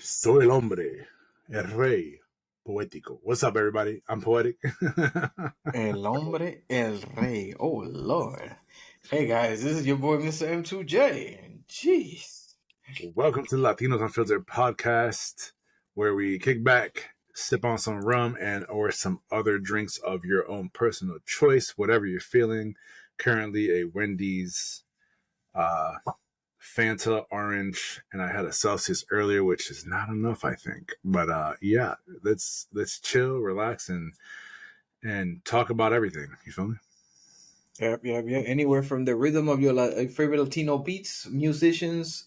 Soy el hombre, el rey poético. What's up, everybody? I'm poetic. El hombre, el rey. Oh, Lord. Hey, guys, this is your boy, Mr. M2J. Jeez. Welcome to the Latinos Unfiltered podcast, where we kick back, sip on some rum and or some other drinks of your own personal choice, whatever you're feeling. Currently, a Wendy's, Fanta orange, and I had a Celsius earlier, which is not enough, I think. But yeah, let's chill, relax, and talk about everything. You feel me? Yep. Anywhere from the rhythm of your favorite Latino beats, musicians,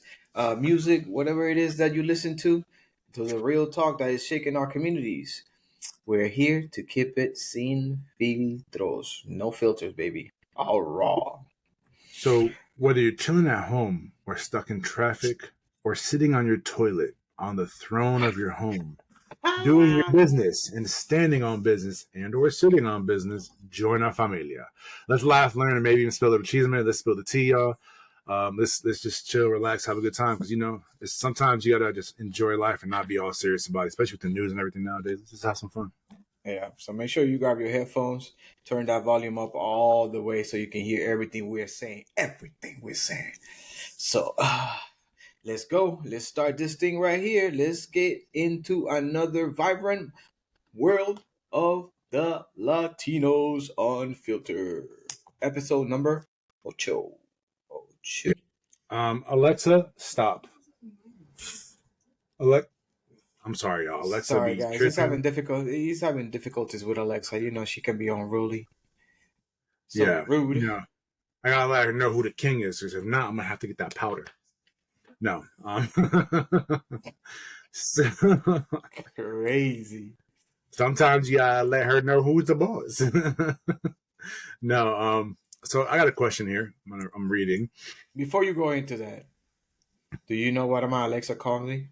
music, whatever it is that you listen to the real talk that is shaking our communities. We're here to keep it sin filtros. No filters, baby. All raw. So, whether you're chilling at home or stuck in traffic or sitting on your toilet on the throne of your home, doing your business and standing on business and or sitting on business, join our familia. Let's laugh, learn, and maybe even spill a little cheese, man. Let's spill the tea, y'all. Let's just chill, relax, have a good time. Because sometimes you gotta just enjoy life and not be all serious about it, especially with the news and everything nowadays. Let's just have some fun. Yeah, so make sure you grab your headphones, turn that volume up all the way so you can hear everything we're saying. Everything we're saying. So, let's go. Let's start this thing right here. Let's get into another vibrant world of the Latinos Unfiltered. Episode number ocho. Ocho. Alexa, stop. I'm sorry, y'all. Alexa Sorry, be guys. tripping. He's having difficulties with Alexa. You know she can be unruly. So Yeah, rude. I gotta let her know who the king is, because if not, I'm gonna have to get that powder. No. So, Crazy. sometimes you gotta let her know who's the boss. No. So I got a question here. I'm reading. Before you go into that, do you know what my Alexa calls me?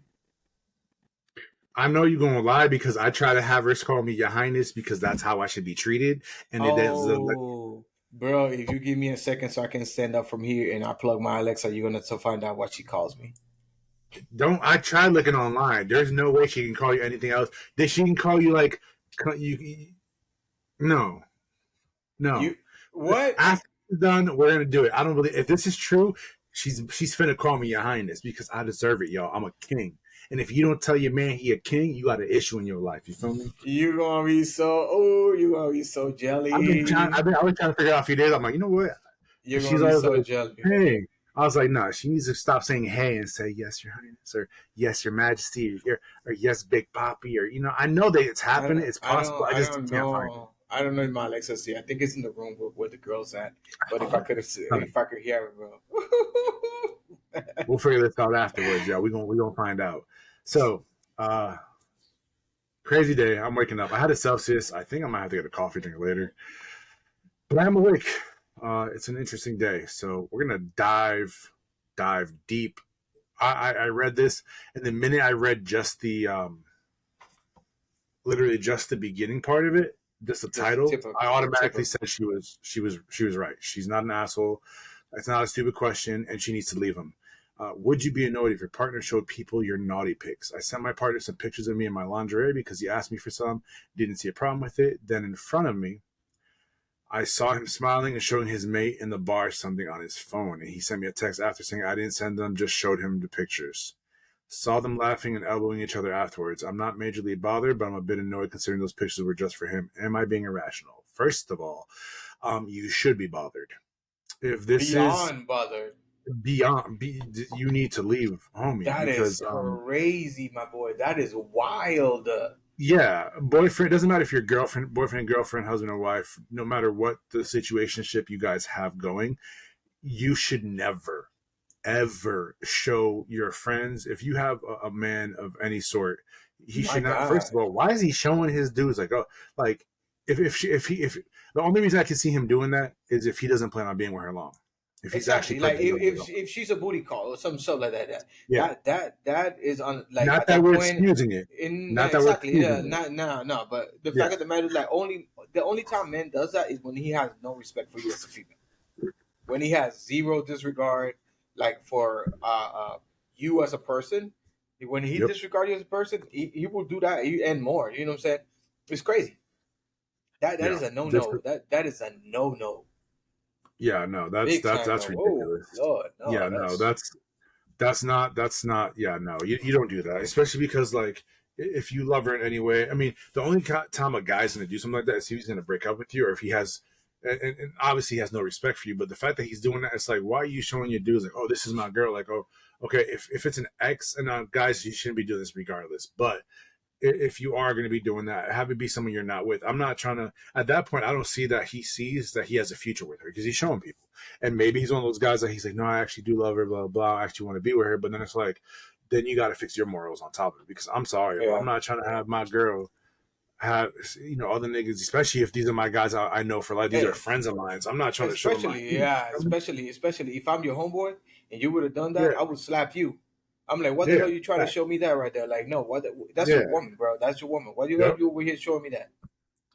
I know you're gonna lie because I try to have her call me Your Highness because that's how I should be treated, and it is. Oh, bro, if you give me a second so I can stand up from here and I plug my Alexa, you're gonna find out what she calls me. Don't. I tried looking online. There's no way she can call you anything else. That she can call you like you. No, no. You what? After it's done, we're gonna do it. I don't believe if this is true. She's finna call me Your Highness because I deserve it, y'all. I'm a king, and if you don't tell your man he a king, you got an issue in your life. You feel me? You gonna be so jelly. I was trying to figure out a few days. I'm like, you know what? You're She's gonna be always so like, jelly. hey. I was like, no, she needs to stop saying hey and say yes, Your Highness, or yes, Your Majesty, or yes, Big Papi, or I know that it's happening, it's possible. I just can't find it. I don't know my Alexa see. I think it's in the room where the girls at. But Honey, if I could hear it, bro. we'll figure this out afterwards, y'all. We gonna find out. So, crazy day. I'm waking up. I had a Celsius. I think I might have to get a coffee drink later, but I'm awake. It's an interesting day, so we're gonna dive deep. I read this, and the minute I read just the literally just the beginning part of it, just the title, I automatically said she was right. She's not an asshole. It's not a stupid question, and she needs to leave him. Would you be annoyed if your partner showed people your naughty pics? I sent my partner some pictures of me in my lingerie because he asked me for some. Didn't see a problem with it. Then in front of me, I saw him smiling and showing his mate in the bar something on his phone. And he sent me a text after saying I didn't send them, just showed him the pictures. Saw them laughing and elbowing each other afterwards. I'm not majorly bothered, but I'm a bit annoyed considering those pictures were just for him. Am I being irrational? First of all, you should be bothered. If this is beyond bothered. you need to leave, homie, That is because crazy, my boy. That is wild. yeah, boyfriend, doesn't matter if you're boyfriend, girlfriend, husband or wife, no matter what the situationship you guys have going, you should never ever show your friends. If you have a man of any sort, he My should not. God. First of all, why is he showing his dudes like, oh, like if the only reason I can see him doing that is if he doesn't plan on being with her long. If he's Exactly. actually Like planning on being with her long. if she's a booty call or some stuff like that. Yeah, That is on like not at that that we're point excusing it. in Not that we're exactly, yeah, excusing it. no. But the fact Yeah, of the matter is like the only time man does that is when he has no respect for you as a female. When he has zero disregard like for you as a person, When he disregards you as a person, he will do that and more. You know what I'm saying? It's crazy. That is a no. That is a no. Yeah, no, that's Big time no. Oh ridiculous. Lord, no. Yeah, no, that's not. Yeah, no, you don't do that, especially because like if you love her in any way. I mean, the only time a guy's going to do something like that is if he's going to break up with you, or if he has, and obviously he has no respect for you. But the fact that he's doing that, it's like, why are you showing your dudes like, oh, this is my girl? Like, oh, okay, if it's an ex, and guys, you shouldn't be doing this regardless. But if you are going to be doing that, have it be someone you're not with. I'm not trying to. At that point, I don't see that he sees that he has a future with her because he's showing people, and maybe he's one of those guys that he's like, no, I actually do love her, blah blah. I actually want to be with her, but then it's like, then you got to fix your morals on top of it because I'm sorry, I'm not trying to have my girl have other niggas, especially if these are my guys I know for life. These are friends of mine. So I'm not trying to show them especially if I'm your homeboy and you would have done that, I would slap you. I'm like, what the hell you trying to show me that right there? Like, no, that's your woman, bro. That's your woman. What the hell you over here showing me that?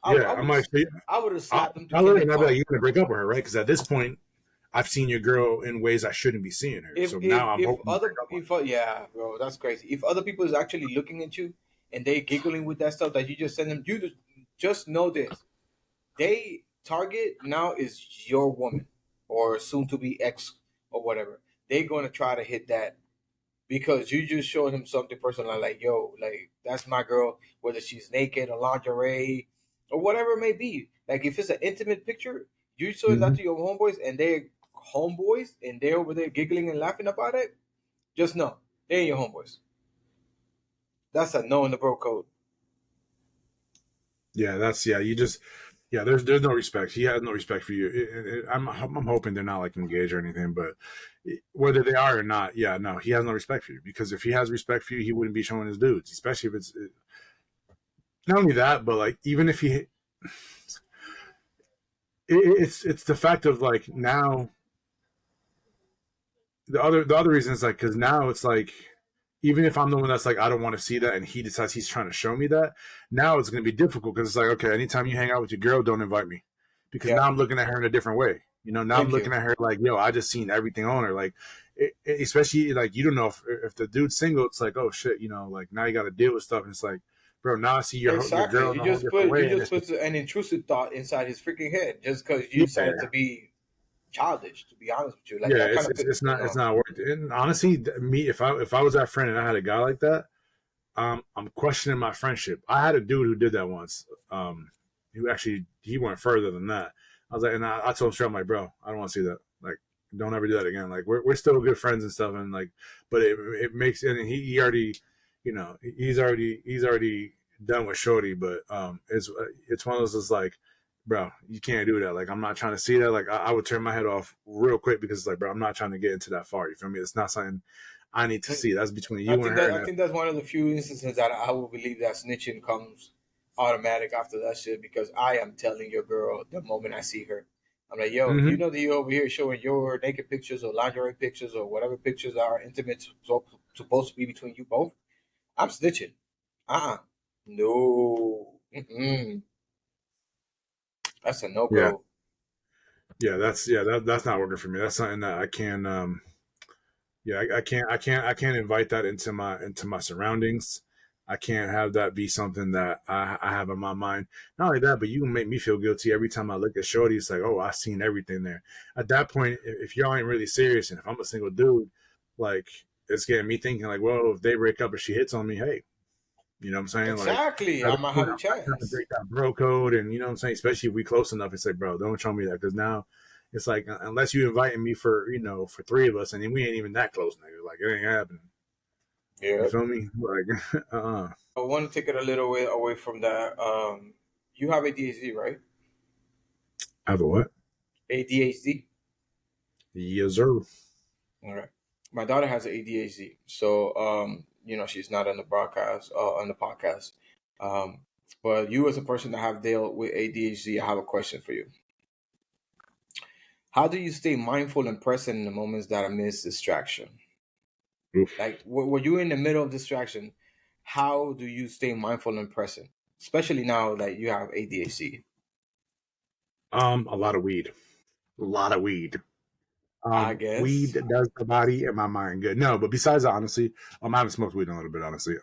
I would have slapped him. I'd be like, you're gonna break up with her, right? Because at this point, I've seen your girl in ways I shouldn't be seeing her. Now I'm hoping. Yeah, bro, that's crazy. If other people is actually looking at you and they giggling with that stuff that you just send them, you just know this: they target now is your woman or soon to be ex or whatever. They're gonna try to hit that because you just showed him something personal, like, yo, like that's my girl, whether she's naked or lingerie or whatever it may be. Like if it's an intimate picture, you showing that to your homeboys and they're homeboys and they're over there giggling and laughing about it, just know they ain't your homeboys. That's a no in the bro code. Yeah, there's no respect. He has no respect for you. I'm hoping they're not like engaged or anything, but whether they are or not, no, he has no respect for you because if he has respect for you, he wouldn't be showing his dudes, especially if it's not only that, but like even if it's the fact of like now the other reason is like because now it's like even if I'm the one that's like I don't want to see that and he decides he's trying to show me that, now it's going to be difficult because it's like, okay, anytime you hang out with your girl, don't invite me because now I'm looking at her in a different way. Now I'm looking at her like, yo, I just seen everything on her. Like especially like you don't know if the dude's single, it's like, oh shit, like now you got to deal with stuff and it's like, bro, now I see your girl in a whole different way. You just put an intrusive thought inside his freaking head just because you decided to be childish, to be honest with you. Like, it's not worth it. And honestly, me, if I was that friend and I had a guy like that, I'm questioning my friendship. I had a dude who did that once. He went further than that. I was like, and I told him straight, I'm like, bro, I don't want to see that. Like, don't ever do that again. Like, we're still good friends and stuff, and like, but it makes, and he already, he's already done with shorty, but it's one of those that's like, bro, you can't do that. Like, I'm not trying to see that. Like, I would turn my head off real quick because, like, bro, I'm not trying to get into that far. You feel me? It's not something I need to see. That's between you and her. I think that's one of the few instances that I will believe that snitching comes automatic after that shit because I am telling your girl the moment I see her. I'm like, yo, you know that you're over here showing your naked pictures or lingerie pictures or whatever pictures are intimate supposed to be between you both. I'm snitching. No. Mm-mm. That's a no go. Yeah, that's not working for me. That's something that I can I can't invite that into my surroundings. I can't have that be something that I have in my mind. Not only that, but you can make me feel guilty every time I look at Shorty. It's like, oh, I've seen everything there. At that point, if y'all ain't really serious, and if I'm a single dude, like it's getting me thinking, like, well, if they break up and she hits on me, hey, you know what I'm saying? Exactly. Like, I might have a chance. I'm trying to break that bro code, and you know what I'm saying? Especially if we close enough, it's like, bro, don't show me that because now it's like unless you inviting me for for three of us, and then we ain't even that close, nigga. Like it ain't happening. Yeah, you feel me? Like, I want to take it a little way away from that. You have ADHD, right? I have a what? ADHD. Yes, sir. All right. My daughter has ADHD, so she's not on the broadcast, on the podcast. But you, as a person that have dealt with ADHD, I have a question for you. How do you stay mindful and present in the moments that amidst distraction? Oof. Like when you're in the middle of distraction, how do you stay mindful and present? Especially now that you have ADHD. A lot of weed. A lot of weed. I guess. Weed does the body and my mind good. No, but besides that, honestly, I haven't smoked weed in a little bit, honestly.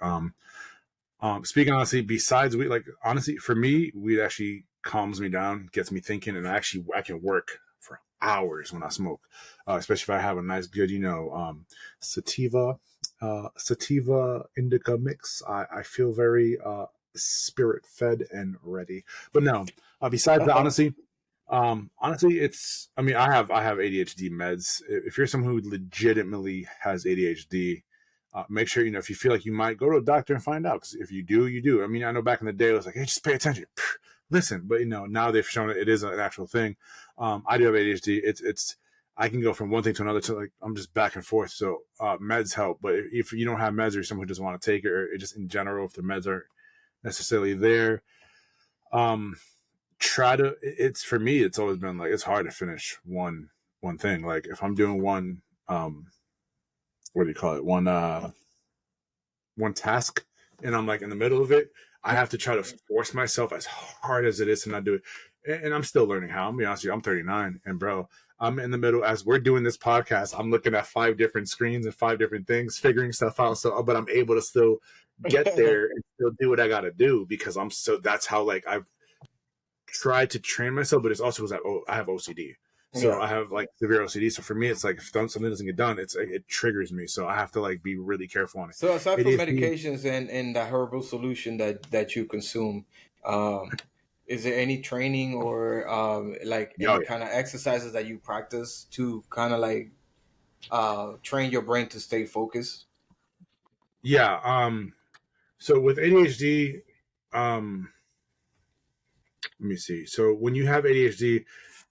Speaking honestly, besides weed, like honestly, for me, weed actually calms me down, gets me thinking, and I can work for hours when I smoke, especially if I have a nice, good, sativa, sativa indica mix. I feel very spirit fed and ready. But no, besides that, honestly, it's. I mean, I have ADHD meds. If you're someone who legitimately has ADHD, make sure if you feel like you might go to a doctor and find out. Because if you do, you do. I mean, I know back in the day it was like, hey, just pay attention, listen. But now they've shown it is an actual thing. I do have ADHD. It's I can go from one thing to another to like I'm just back and forth. So meds help. But if you don't have meds or you're someone who doesn't want to take it, or it just in general, if the meds aren't necessarily there, try to. It's for me. It's always been like it's hard to finish one thing. Like if I'm doing one, what do you call it? One task, and I'm like in the middle of it. I have to try to force myself as hard as it is to not do it. And I'm still learning how. I'm be honest with you. I'm 39, and bro, I'm in the middle as we're doing this podcast. I'm looking at 5 different screens and 5 different things, figuring stuff out. So, but I'm able to still get there and still do what I got to do because I'm so. That's how like I've tried to train myself, but it's also because I have OCD. So I have like severe OCD. So for me, it's like if something doesn't get done, it triggers me. So I have to like be really careful on it. So aside from medications and the herbal solution that you consume, is there any training or any kind of exercises that you practice to kind of like train your brain to stay focused? Yeah. So with ADHD, let me see. So when you have ADHD,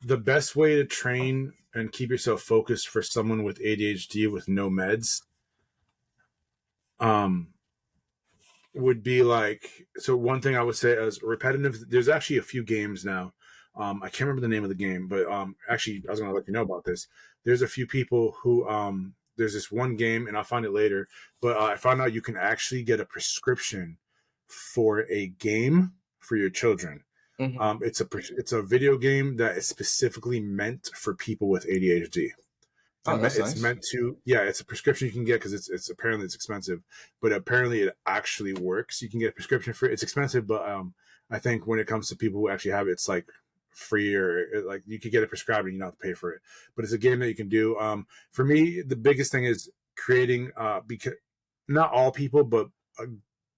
the best way to train and keep yourself focused for someone with ADHD with no meds, would be like, so one thing I would say is repetitive. There's actually a few games now. I can't remember the name of the game, but actually I was going to let you know about this. There's a few people who there's this one game, and I'll find it later. But I found out you can actually get a prescription for a game for your children. Mm-hmm. It's a video game that is specifically meant for people with ADHD. Oh, that's It's nice. meant to, yeah, it's a prescription you can get because it's apparently it's expensive, but apparently it actually works. You can get a prescription for it. It's expensive, but I think when it comes to people who actually have it, it's like free or like you could get it prescribed and you don't have to pay for it. But it's a game that you can do. For me, the biggest thing is creating because not all people, but a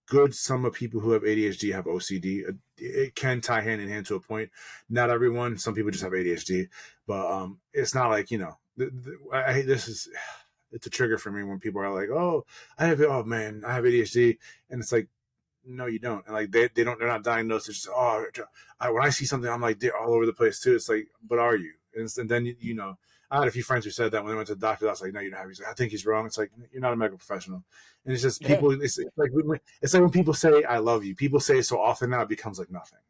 good sum of people who have ADHD have OCD. It can tie hand in hand to a point. Not everyone. Some people just have ADHD, but it's not like this is it's a trigger for me when people are like, oh, oh man, I have ADHD, and it's like, no, you don't, and like they're not diagnosed. It's just, when I see something, I'm like, they're all over the place too. It's like, but are you? And then I had a few friends who said that when they went to the doctor. I was like, no, you don't have. He's like, I think he's wrong. It's like you're not a medical professional, and it's just people. It's like when people say I love you. People say it so often now it becomes like nothing,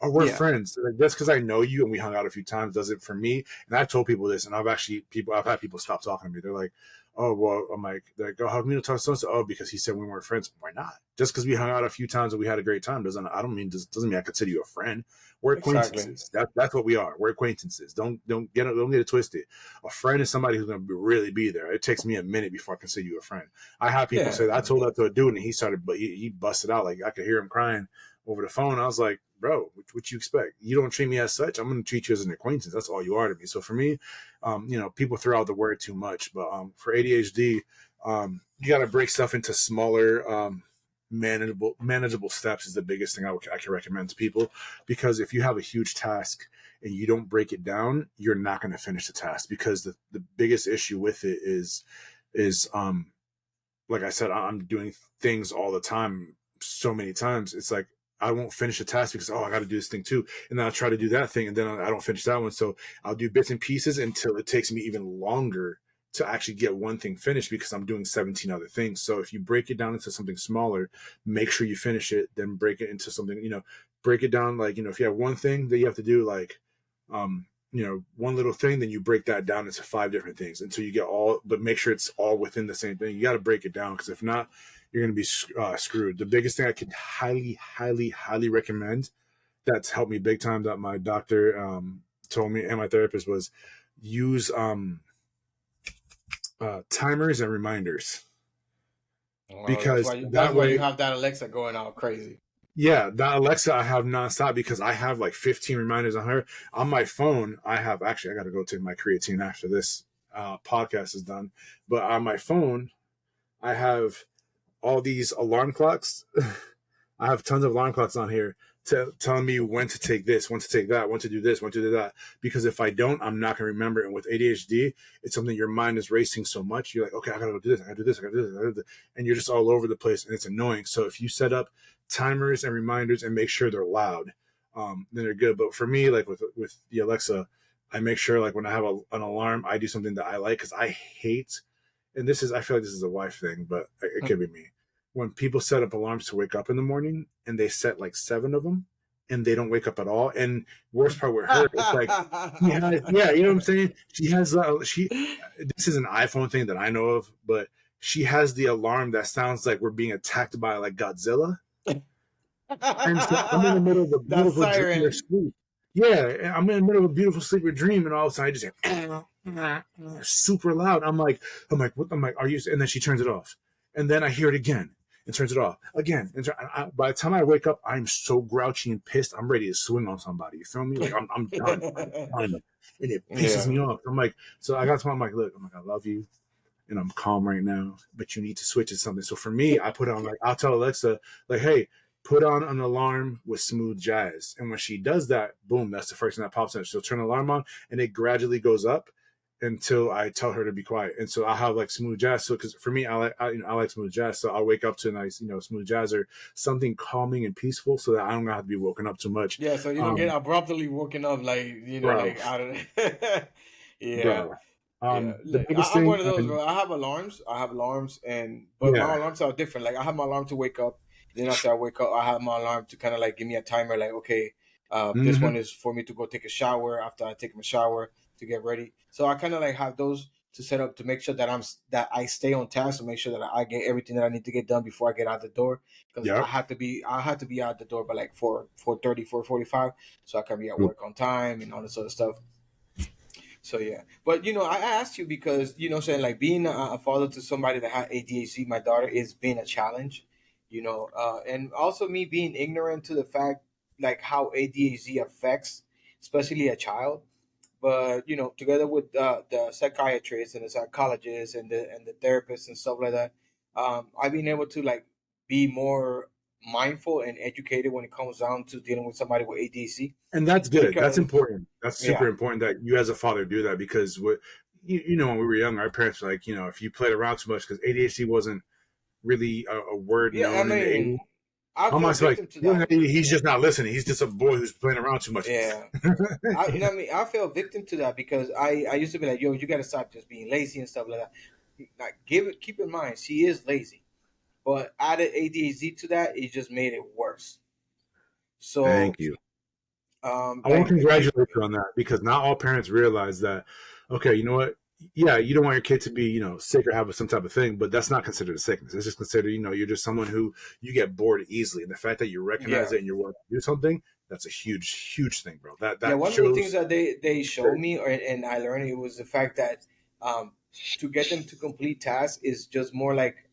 or we're friends. Like, just because I know you and we hung out a few times does it for me. And I've told people this, and I've had people stop talking to me. They're like, oh well, I'm like, oh, how come you don't talk to so? Oh, because he said we weren't friends. Why not? Just because we hung out a few times and we had a great time doesn't mean I consider you a friend. We're acquaintances. Exactly. That's what we are. We're acquaintances. Don't get it twisted. A friend is somebody who's going to really be there. It takes me a minute before I consider you a friend. I have people say that. I told that to a dude and he busted out. Like I could hear him crying over the phone. I was like, bro, what you expect? You don't treat me as such. I'm going to treat you as an acquaintance. That's all you are to me. So for me, people throw out the word too much, but for ADHD, you got to break stuff into smaller, manageable steps is the biggest thing I can recommend to people, because if you have a huge task and you don't break it down, you're not going to finish the task, because the biggest issue with it is like I said, I'm doing things all the time, so many times. It's like I won't finish a task because I got to do this thing too, and then I'll try to do that thing, and then I don't finish that one. So I'll do bits and pieces until it takes me even longer to actually get one thing finished because I'm doing 17 other things. So if you break it down into something smaller, make sure you finish it, then break it into something, break it down. Like, if you have one thing that you have to do, like, one little thing, then you break that down into 5 different things until you get all, but make sure it's all within the same thing. You got to break it down, because if not, you're going to be screwed. The biggest thing I could highly, highly, highly recommend that's helped me big time, that my doctor told me and my therapist, was use Timers and reminders. Well, Because that's that why you way, have that Alexa going out crazy. yeah, that Alexa I have nonstop because I have like 15 reminders on her. On my phone, I have actually, I got to go take my creatine after this podcast is done. But on my phone, I have all these alarm clocks. I have tons of alarm clocks on here telling me when to take this, when to take that, when to do this, when to do that. Because if I don't, I'm not going to remember. And with ADHD, it's something your mind is racing so much. You're like, okay, I got to go do this, I got to do this, I got to do this, I got to do this. And you're just all over the place and it's annoying. So if you set up timers and reminders and make sure they're loud, then they're good. But for me, like with the Alexa, I make sure like when I have an alarm, I do something that I like because I hate, and this is, I feel like this is a wife thing, but it could be me, when people set up alarms to wake up in the morning and they set like 7 of them and they don't wake up at all. And worst part with her, it's like, yeah, you know what I'm saying? This is an iPhone thing that I know of, but she has the alarm that sounds like we're being attacked by like Godzilla. And so I'm in the middle of a That beautiful dream or siren. sleep. Yeah, I'm in the middle of a beautiful sleep or dream, and all of a sudden I just hear super loud. I'm like, what? I'm like, are you? And then she turns it off, and then I hear it again and turns it off again. And by the time I wake up, I'm so grouchy and pissed. I'm ready to swing on somebody. You feel me? Like I'm done. I'm done, and it pisses Yeah. me off. I'm like, so I got to. I'm like, look, I'm like, I love you, and I'm calm right now, but you need to switch to something. So for me, I put on like, I'll tell Alexa, like, hey, put on an alarm with smooth jazz. And when she does that, boom, that's the first thing that pops in. She'll turn the alarm on and it gradually goes up until I tell her to be quiet. And so I'll have like smooth jazz. So, because for me, I like smooth jazz. So I'll wake up to a nice, smooth jazz or something calming and peaceful so that I don't have to be woken up too much. Yeah, so you don't get abruptly woken up like Bro, like out of yeah. bro. Yeah, The like biggest I'm thing, one of those, bro. I have alarms. but my yeah. alarms are different. Like I have my alarm to wake up. Then after I wake up, I have my alarm to kind of like give me a timer. Like, okay, this Mm-hmm. one is for me to go take a shower. After I take my shower to get ready, so I kind of like have those to set up to make sure that I stay on task to make sure that I get everything that I need to get done before I get out the door. Because Yep. I had to be out the door by like 4:30, 4:45, so I can be at work on time and all this other stuff. So yeah, but I asked you because saying like being a father to somebody that had ADHD, my daughter is being a challenge, and also me being ignorant to the fact like how ADHD affects, especially a child. But together with the psychiatrist and the psychologist and the therapist and stuff like that, I've been able to like be more mindful and educated when it comes down to dealing with somebody with ADHD And that's good. That's because important. That's super yeah. important that you as a father do that because when we were young, our parents were like, if you played around too much, because ADHD wasn't really a word Yeah, I known in the mean, 80s. I I'm feel almost like, victim to that. he's just not listening. He's just a boy who's playing around too much. Yeah, I mean, I feel victim to that because I used to be like, yo, you got to stop just being lazy and stuff like that. Like, keep in mind, she is lazy, but added ADHD to that, it just made it worse. So, Thank you. I want to like, congratulate you on that because not all parents realize that, okay, you know what? Yeah, you don't want your kid to be, sick or have some type of thing, but that's not considered a sickness. It's just considered, you're just someone who you get bored easily. And the fact that you recognize yeah, it and you're willing to do something, that's a huge, huge thing, bro. That yeah. that One of the things shows. that they showed me, and I learned, it was the fact that um, to get them to complete tasks is just more like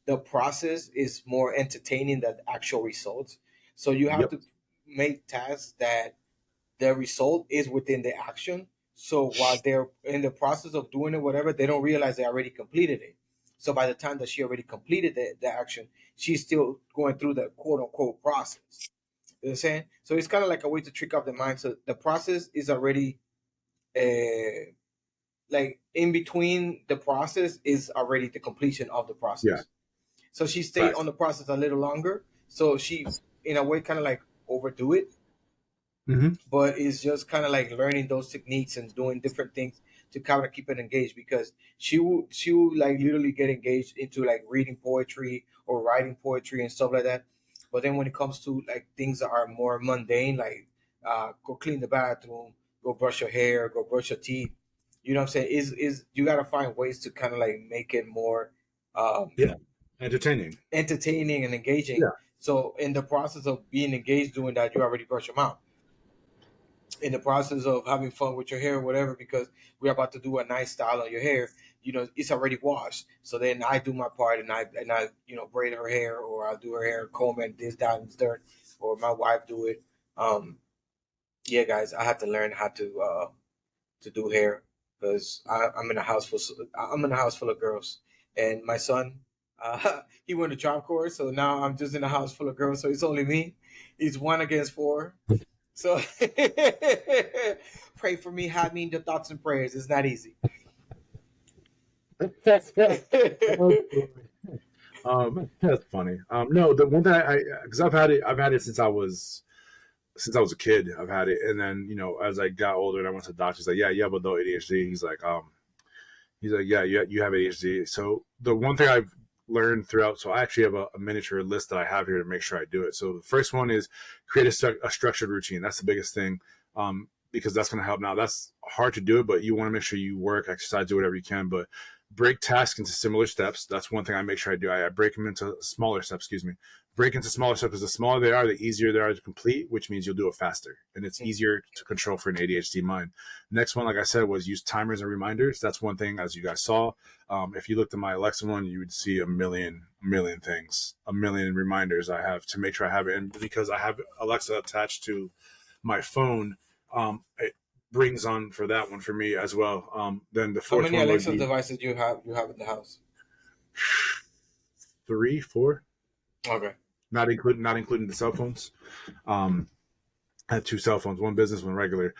the process is more entertaining than the actual results. So you have Yep. to make tasks that the result is within the action. So while they're in the process of doing it, whatever, they don't realize they already completed it. So by the time that she already completed the action, she's still going through the quote unquote process. You know what I'm saying? So it's kind of like a way to trick up the mind. So the process is already like in between the process is already the completion of the Yeah. process. So she stayed on Facts. the process a little longer. So she, in a way, kind of like overdo it, Mm-hmm. but it's just kind of like learning those techniques and doing different things to kind of keep it engaged because she will like literally get engaged into like reading poetry or writing poetry and stuff like that. But then when it comes to like things that are more mundane, like go clean the bathroom, go brush your hair, go brush your teeth, you know what I'm saying? Is you got to find ways to kind of like make it more Yeah. Entertaining. entertaining and engaging. Yeah. So in the process of being engaged doing that, you already brush your mouth in the process of having fun with your hair or whatever, because we're about to do a nice style on your hair, it's already washed. So then I do my part, and I braid her hair, or I'll do her hair, comb and this, that, and third, or my wife do it. Yeah, guys, I had to learn how to do hair because I'm in a house full. I'm in a house full of girls, and my son, he went to job corps, so now I'm just in a house full of girls. So it's only me. It's 1 against 4. So pray for me. Have me in the thoughts and prayers. It's not easy. That's funny. No, the one that because I've had it since I was a kid. I've had it, and then as I got older and I went to the doctor, he's like, yeah, you have adult ADHD. He's like, yeah, you have ADHD. So the one thing I've learned throughout, so I actually have a miniature list that I have here to make sure I do it. So the first one is create a structured routine. That's the biggest thing, because that's going to help. Now that's hard to do it, but you want to make sure you work, exercise, do whatever you can, but break tasks into similar steps. That's one thing I make sure I do. I break them into smaller steps, break into smaller steps, because the smaller they are, the easier they are to complete, which means you'll do it faster and it's easier to control for an ADHD mind. Next one, like I said, was use timers and reminders. That's one thing, as you guys saw. If you looked at my Alexa one, you would see a million things, a million reminders I have to make sure I have it. And because I have Alexa attached to my phone, it brings on for that one for me as well. Then the fourth How many one would Alexa be devices you have in the house? 3, 4. Okay. Not including the cell phones. I have 2 cell phones, one business, one regular.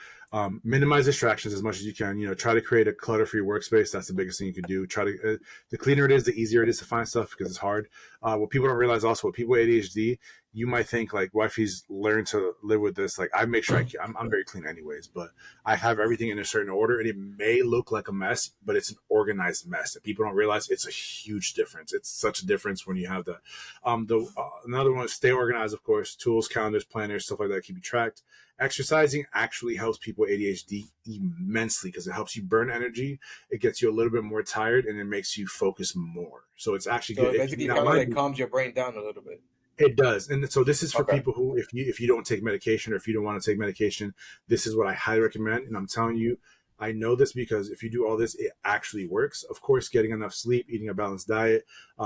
Minimize distractions as much as you can. Try to create a clutter-free workspace. That's the biggest thing you can do. Try to the cleaner it is, the easier it is to find stuff, because it's hard. What people don't realize also, with people with ADHD, you might think like, wifey's learned to live with this. Like, I make sure I'm very clean anyways, but I have everything in a certain order, and it may look like a mess, but it's an organized mess. And people don't realize it's a huge difference. It's such a difference when you have that. Another one is stay organized, of course. Tools, calendars, planners, stuff like that keep you tracked. Exercising actually helps people with ADHD immensely, because it helps you burn energy. It gets you a little bit more tired, and it makes you focus more. So it's actually good. So basically, kind of like calms your brain down a little bit. It does. And so this is for Okay. people who, if you don't take medication, or if you don't want to take medication, this is what I highly recommend. And I'm telling you, I know this because if you do all this, it actually works. Of course, getting enough sleep, eating a balanced diet,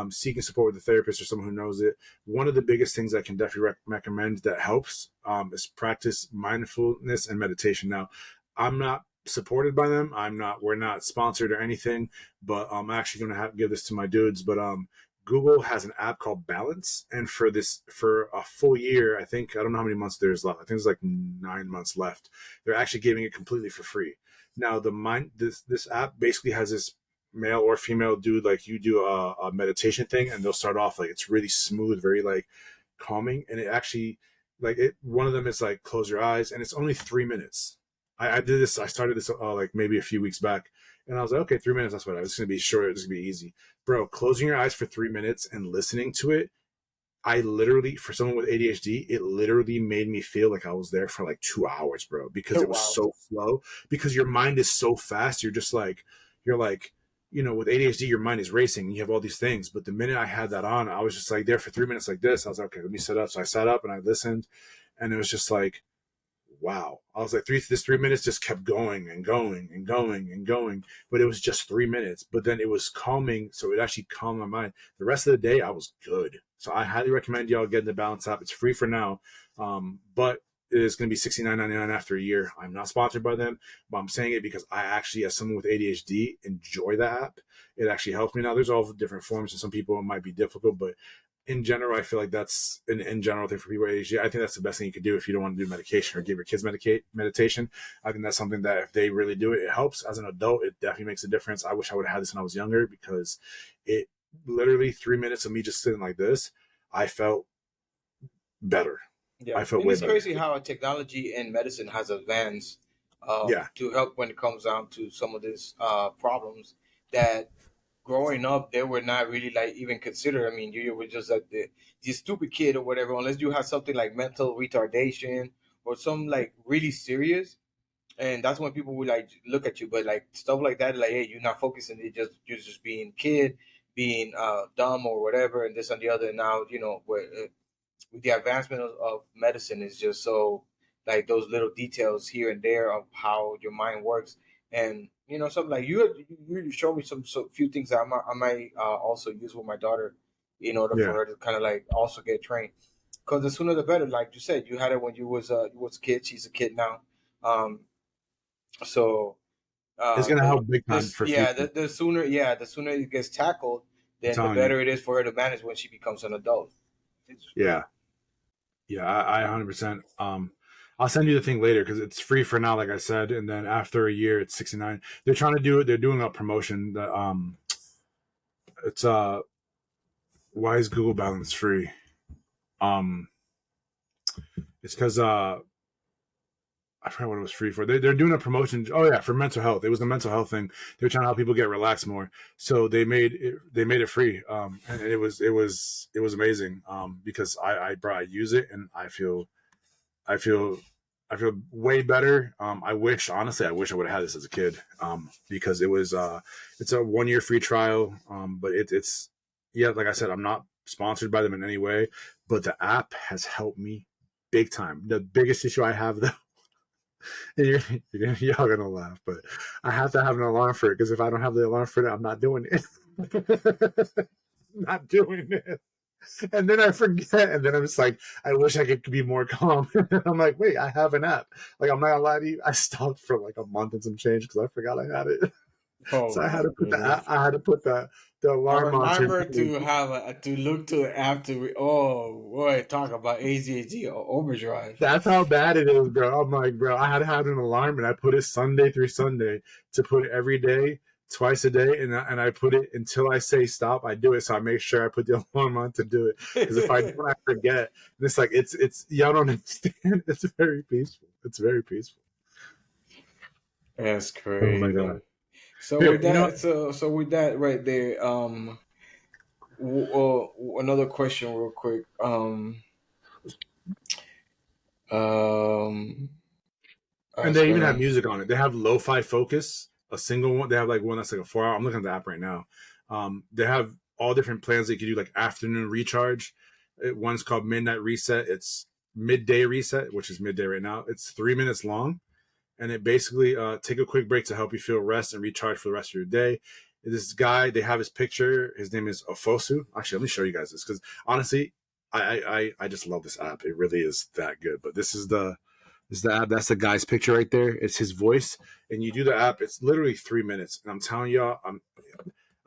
seeking support with a therapist or someone who knows it. One of the biggest things I can definitely recommend that helps is practice mindfulness and meditation. Now, I'm not supported by them. We're not sponsored or anything, but I'm actually going to give this to my dudes. But Google has an app called Balance, and for a full year, I don't know how many months there's left. I think it's like 9 months left. They're actually giving it completely for free. Now, this app basically has this male or female dude, like you do a meditation thing, and they'll start off like, it's really smooth, very like calming, and it actually one of them is like, close your eyes, and it's only 3 minutes. I did this. I started this like maybe a few weeks back, and I was like, okay, 3 minutes. That's what it's going to be short. It's going to be easy, bro. Closing your eyes for 3 minutes and listening to it. I literally, for someone with ADHD, it literally made me feel like I was there for like 2 hours, bro, because it was so slow. Because your mind is so fast. You're like, with ADHD, your mind is racing. You have all these things. But the minute I had that on, I was just like there for 3 minutes like this. I was like, okay, let me sit up. So I sat up and I listened, and it was just like, wow. I was like, this 3 minutes just kept going and going and going and going, but it was just 3 minutes. But then it was calming, so it actually calmed my mind. The rest of the day, I was good. So I highly recommend y'all getting the Balance app. It's free for now, but it is going to be $69.99 after a year. I'm not sponsored by them, but I'm saying it because I actually, as someone with ADHD, enjoy the app. It actually helps me. Now, there's all different forms, and some people it might be difficult, but in general, I feel like that's an in general thing for people with ADHD. I think that's the best thing you could do if you don't want to do medication or give your kids meditation. I think that's something that if they really do it, it helps. As an adult, it definitely makes a difference. I wish I would have had this when I was younger, because it literally 3 minutes of me just sitting like this, I felt better. Yeah, I felt and way it's better. crazy how technology and medicine has advanced to help when it comes down to some of these problems that growing up they were not really like even considered. I mean, you were just like the stupid kid or whatever, unless you have something like mental retardation or something like really serious, and that's when people would like look at you. But like stuff like that, like, hey, you're not focusing. You're just being kid, being dumb or whatever, and this and the other. And now where with the advancement of medicine is just so like those little details here and there of how your mind works. And something like you showed me some few things that I might also use with my daughter in order for her to kind of like also get trained. Because the sooner the better, like you said, you had it when you was a kid. She's a kid now, so it's gonna help big time for future. the sooner it gets tackled, then the better it is for her to manage when she becomes an adult. Yeah, I 100%. I'll send you the thing later because it's free for now, like I said, and then after a year, it's $69. They're trying to do it. They're doing a promotion. That it's why is Google Balance free? It's because I forgot what it was free for. They're doing a promotion. Oh yeah, for mental health. It was the mental health thing. They were trying to help people get relaxed more. So they made it free. And it was amazing. Because I use it and I feel way better. I wish I would have had this as a kid. Because it's a 1 year free trial. But it's like I said, I'm not sponsored by them in any way, but the app has helped me big time. The biggest issue I have though, and y'all gonna laugh, but I have to have an alarm for it because if I don't have the alarm for it, I'm not doing it. Not doing it. And then I forget, and then I'm just like, I wish I could be more calm. I'm like, wait, I have an app. Like, I'm not gonna lie to you, I stopped for like a month and some change because I forgot I had it. So I had to put the alarm on to look to the app oh boy, talk about ADHD overdrive. That's how bad it is, bro. I'm like, bro, I had to have an alarm and I put it Sunday through Sunday to put it every day, twice a day, and I put it until I say stop. I do it, so I make sure I put the alarm on to do it. Because if I don't, I forget. And it's like it's y'all don't understand. It's very peaceful. It's very peaceful. That's crazy. Oh my god. So with that, so with that right there, another question, real quick. And they even have music on it. They have lo-fi focus, a single one. They have like one that's like a 4 hour. I'm looking at the app right now. They have all different plans that you can do, like afternoon recharge. One's called midnight reset. It's midday reset, which is midday right now. It's 3 minutes long, and it basically take a quick break to help you feel rest and recharge for the rest of your day. This guy, they have his picture. His name is Ofosu. Actually, let me show you guys this because honestly, I just love this app. It really is that good. But this is the app. That's the guy's picture right there. It's his voice, and you do the app. It's literally 3 minutes, and I'm telling y'all,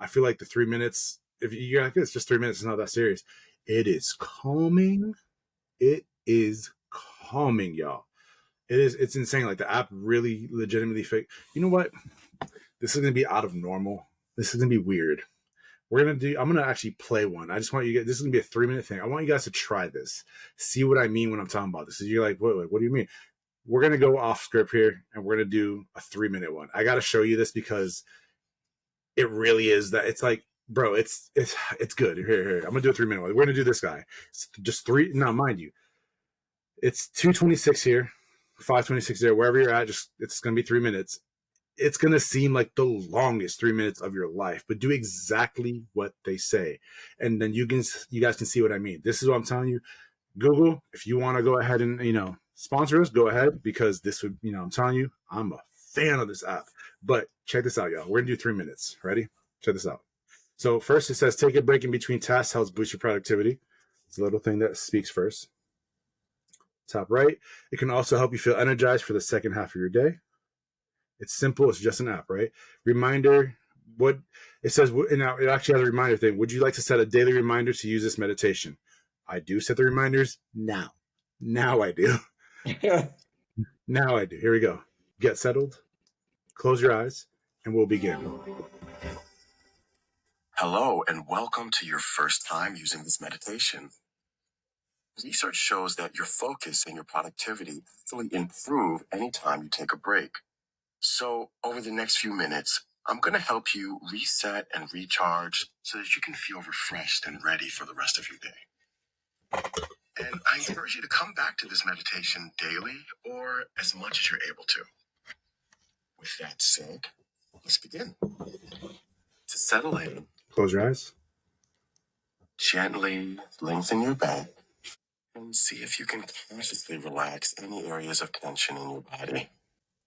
I feel like the 3 minutes. If you're like, it's just 3 minutes, it's not that serious. It is calming. It is calming, y'all. It's insane. Like the app really legitimately fake. You know what? This is gonna be out of normal. This is gonna be weird. I'm gonna actually play one. I just want you guys, this is gonna be a 3 minute thing. I want you guys to try this. See what I mean when I'm talking about this. So you're like, what do you mean? We're gonna go off script here and we're gonna do a 3 minute one. I gotta show you this because it really is that it's like, bro, it's good. Here. I'm gonna do a 3 minute one. We're gonna do this guy. It's just three. Now, mind you, it's 2:26 here, 5:26 there, wherever you're at. It's gonna be 3 minutes. It's gonna seem like the longest 3 minutes of your life, but do exactly what they say, and then you guys can see what I mean. This is what I'm telling you. Google, if you want to go ahead and sponsor us, go ahead, because this would I'm telling you, I'm a fan of this app. But check this out, y'all. We're gonna do 3 minutes. Ready? Check this out. So first it says take a break in between tasks helps boost your productivity. It's a little thing that speaks first. Top right. It can also help you feel energized for the second half of your day. It's simple. It's just an app, right? Reminder. What it says, and now it actually has a reminder thing. Would you like to set a daily reminder to use this meditation? I do set the reminders now. Now I do. Now I do. Here we go. Get settled. Close your eyes, and we'll begin. Hello, and welcome to your first time using this meditation. Research shows that your focus and your productivity actually improve anytime you take a break. So, over the next few minutes, I'm going to help you reset and recharge so that you can feel refreshed and ready for the rest of your day. And I encourage you to come back to this meditation daily or as much as you're able to. With that said, let's begin. To settle in, close your eyes. Gently lengthen your back and see if you can consciously relax any areas of tension in your body.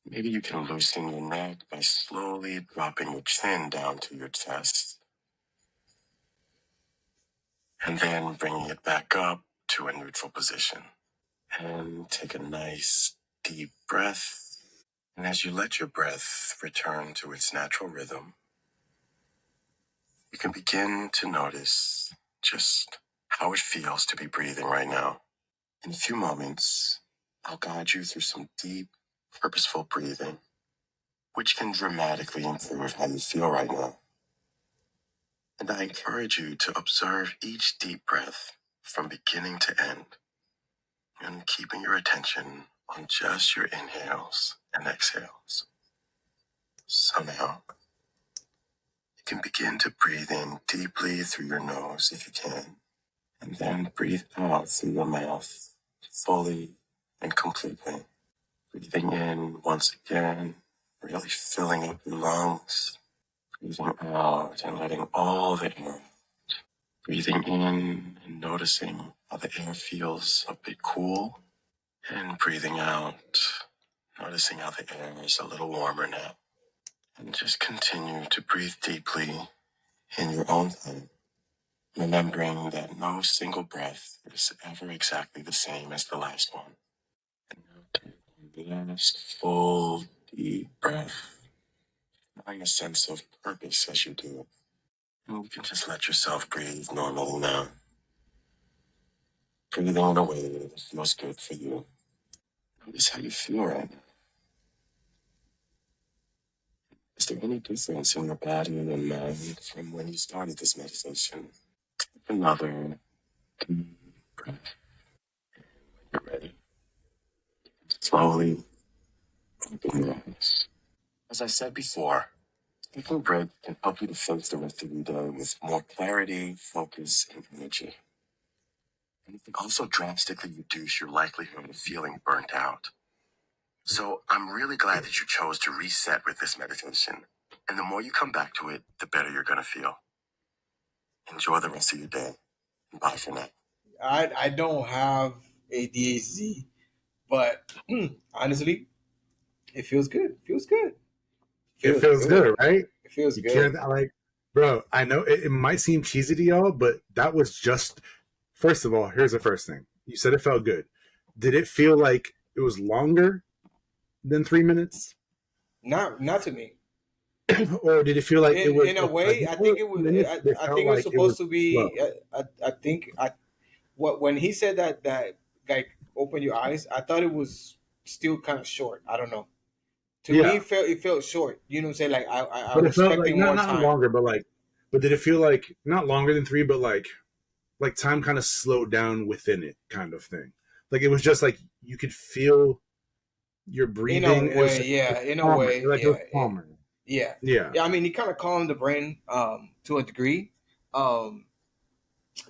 Maybe you can loosen your neck by slowly dropping your chin down to your chest, and then bringing it back up to a neutral position. And take a nice deep breath. And as you let your breath return to its natural rhythm, you can begin to notice just how it feels to be breathing right now. In a few moments, I'll guide you through some deep, purposeful breathing, which can dramatically improve how you feel right now. And I encourage you to observe each deep breath from beginning to end, and keeping your attention on just your inhales and exhales. So now, you can begin to breathe in deeply through your nose if you can, and then breathe out through your mouth fully and completely. Breathing in once again, really filling up your lungs. Breathing out and letting all the air. Breathing in and noticing how the air feels a bit cool. And breathing out, noticing how the air is a little warmer now. And just continue to breathe deeply in your own time, remembering that no single breath is ever exactly the same as the last one. And now take the last full deep breath, having a sense of purpose as you do it. And you can just let yourself breathe normally now, breathing in a way that feels good for you. Notice how you feel right now. Is there any difference in your body and mind from when you started this meditation? Another deep breath. You're ready. Slowly open your eyes. As I said before, taking a break can help you to face the rest of your day with more clarity, focus, and energy. And it can also drastically reduce your likelihood of feeling burnt out. So I'm really glad that you chose to reset with this meditation. And the more you come back to it, the better you're going to feel. Enjoy the rest of your day. Bye for now. I don't have ADHD, but honestly, it feels good. Feels good. It Feels feels good. good, right? It feels You good. can't like, bro. I know it might seem cheesy to y'all, but that was just. First of all, here's the first thing. You said it felt good. Did it feel like it was longer than 3 minutes, Not to me. or did it feel like it was In a like way, I think more it was. minutes? But it I felt think it was like it was supposed to slow. be. I think what when he said that like open your eyes, I thought it was still kind of short. I don't know. To me, Yeah, it felt short. You know what I'm saying? Like I but it was felt like expecting more not time. longer, but like, but did it feel like not longer than three, but like time kind of slowed down within it, kind of thing. Like it was just like you could feel your In a breathing. It was way, yeah. In a calmer. way, Like it was yeah. calmer. Yeah. Yeah, Yeah, I mean, he kind of calmed the brain to a degree. Um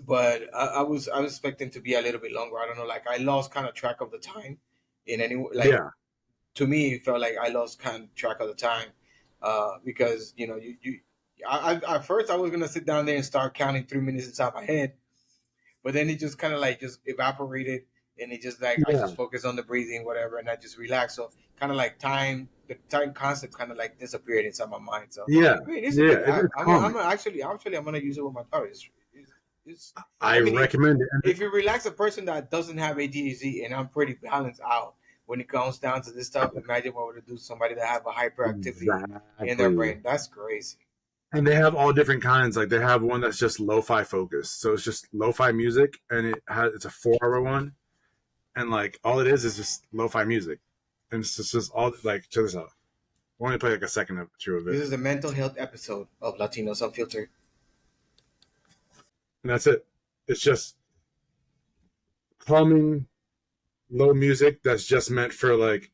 but I was expecting to be a little bit longer. I don't know, like I lost kind of track of the time in any like yeah, to me it felt like I lost kind of track of the time because you at first I was gonna sit down there and start counting 3 minutes inside my head, but then it just kind of like just evaporated, and it just like I yeah, just focused on the breathing, whatever, and I just relaxed. So kind of like the time concept kind of like disappeared inside my mind. So yeah, I mean, it's a yeah. good. It's I'm calming. actually I'm gonna use it with my daughter. It's I I mean, recommend it. And if you relax a person that doesn't have ADHD, and I'm pretty balanced out when it comes down to this stuff, imagine what would it do to somebody that have a hyperactivity in their exactly. brain. That's crazy. And they have all different kinds. Like they have one that's just lo-fi focused, so it's just lo-fi music, and it's a 4 hour one, and like all it is just lo-fi music, and it's just all like check this out. I want to play like a second or two of it, This is a mental health episode of Latinos Unfiltered. and that's it. It's just calming, low music that's just meant for like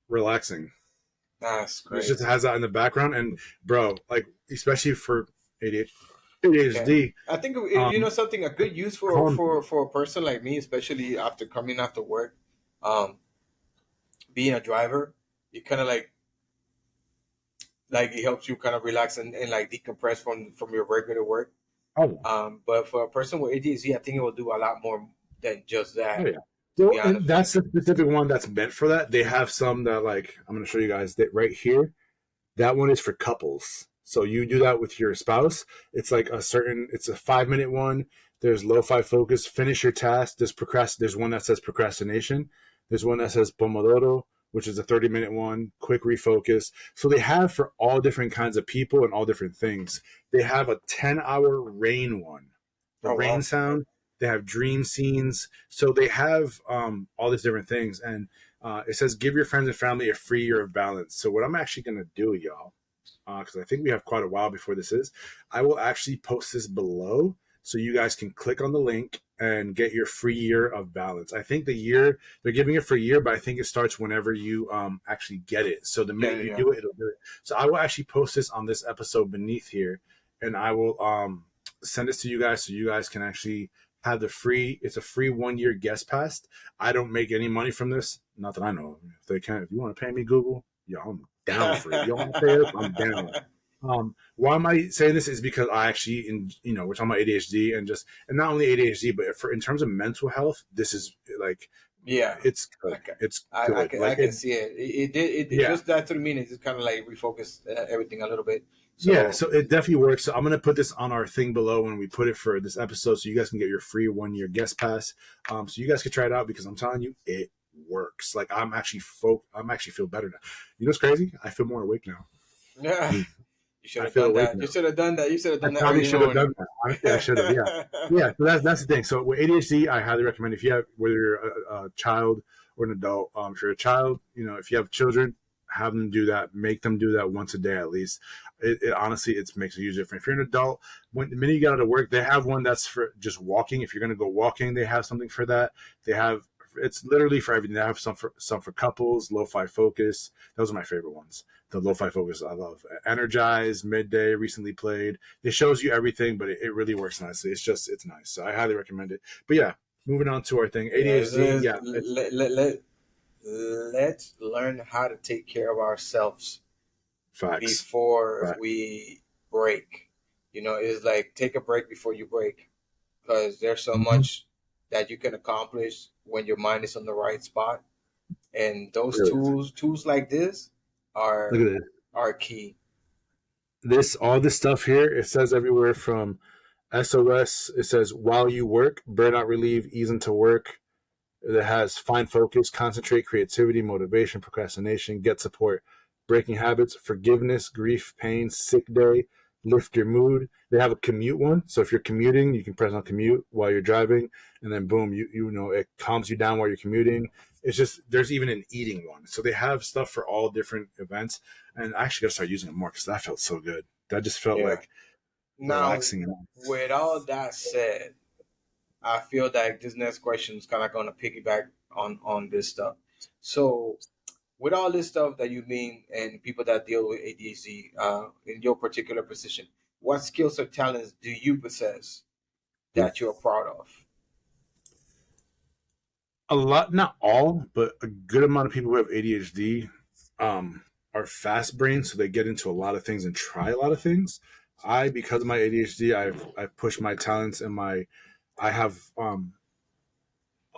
relaxing. That's It just crazy. has that in the background, and bro, like especially for Yeah, ADHD, I think um, something a good use for calm. for a person like me, especially after coming after work, um, being a driver, it kind of like it helps you kind of relax and like decompress from your regular work. Oh, But for a person with ADHD, I think it will do a lot more than just oh that. yeah. So, and that's the specific one that's meant for that. They have some that, like, I'm going to show you guys that right here. That one is for couples. So you do that with your spouse. It's like it's a 5-minute one. There's lo-fi focus, finish your task. There's one that says procrastination. There's one that says pomodoro, which is a 30-minute one, quick refocus. So they have for all different kinds of people and all different things. They have a 10-hour rain one, the rain sound. They have dream scenes. So they have all these different things. And it says, give your friends and family a free year of balance. So what I'm actually going to do, y'all, because I think we have quite a while before this is, I will actually post this below so you guys can click on the link and get your free year of balance. I think they're giving it for a year, but I think it starts whenever you actually get it. So the minute you do it, it'll do it. So I will actually post this on this episode beneath here, and I will send this to you guys so you guys can actually have it's a free 1-year guest pass. I don't make any money from this. Not that I know. If you want to pay me, Google, I'm down for it. You want to pay it? I'm down. Why am I saying this is because I actually, we're talking about ADHD and not only ADHD, but in terms of mental health, this is like, it's good. It's good. I can see it. It just that 3 minutes is kind of like refocus everything a little bit. So it definitely works. So I'm going to put this on our thing below when we put it for this episode so you guys can get your free 1-year guest pass. So you guys can try it out because I'm telling you, it works. Like I'm actually feel better now. You know what's crazy? I feel more awake now. Yeah. You should have done that. You should have done that. You should have done that. I probably should have done that. Honestly, I should have. Yeah. So that's the thing. So with ADHD, I highly recommend whether you're a child or an adult. If you're a child, if you have children, have them do that. Make them do that once a day at least. It honestly, it makes a huge difference. If you're an adult, the minute you get out of work, they have one that's for just walking. If you're going to go walking, they have something for that. It's literally for everything. They have some for couples, lo-fi focus. Those are my favorite ones. The lo-fi focus I love. Energize, midday, recently played. It shows you everything, but it really works nicely. It's nice. So I highly recommend it. But yeah, moving on to our thing. ADHD, let's learn how to take care of ourselves. Facts. Before we break. It's like take a break before you break. Because there's so much that you can accomplish when your mind is on the right spot. And those tools like this are key. All this stuff here, it says everywhere from SOS, it says while you work, burnout relief, ease into work. It has find focus, concentrate, creativity, motivation, procrastination, get support, breaking habits, forgiveness, grief, pain, sick day, lift your mood. They have a commute one. So if you're commuting, you can press on commute while you're driving, and then boom, it calms you down while you're commuting. It's just, there's even an eating one. So they have stuff for all different events. And I actually got to start using it more because that felt so good. That just felt like relaxing. With all that said, I feel like this next question is kind of going to piggyback on this stuff. So with all this stuff that you mean and people that deal with ADHD in your particular position, what skills or talents do you possess that you're proud of? A lot, not all, but a good amount of people who have ADHD are fast brains, so they get into a lot of things and try a lot of things. Because of my ADHD, I've pushed my talents and I have a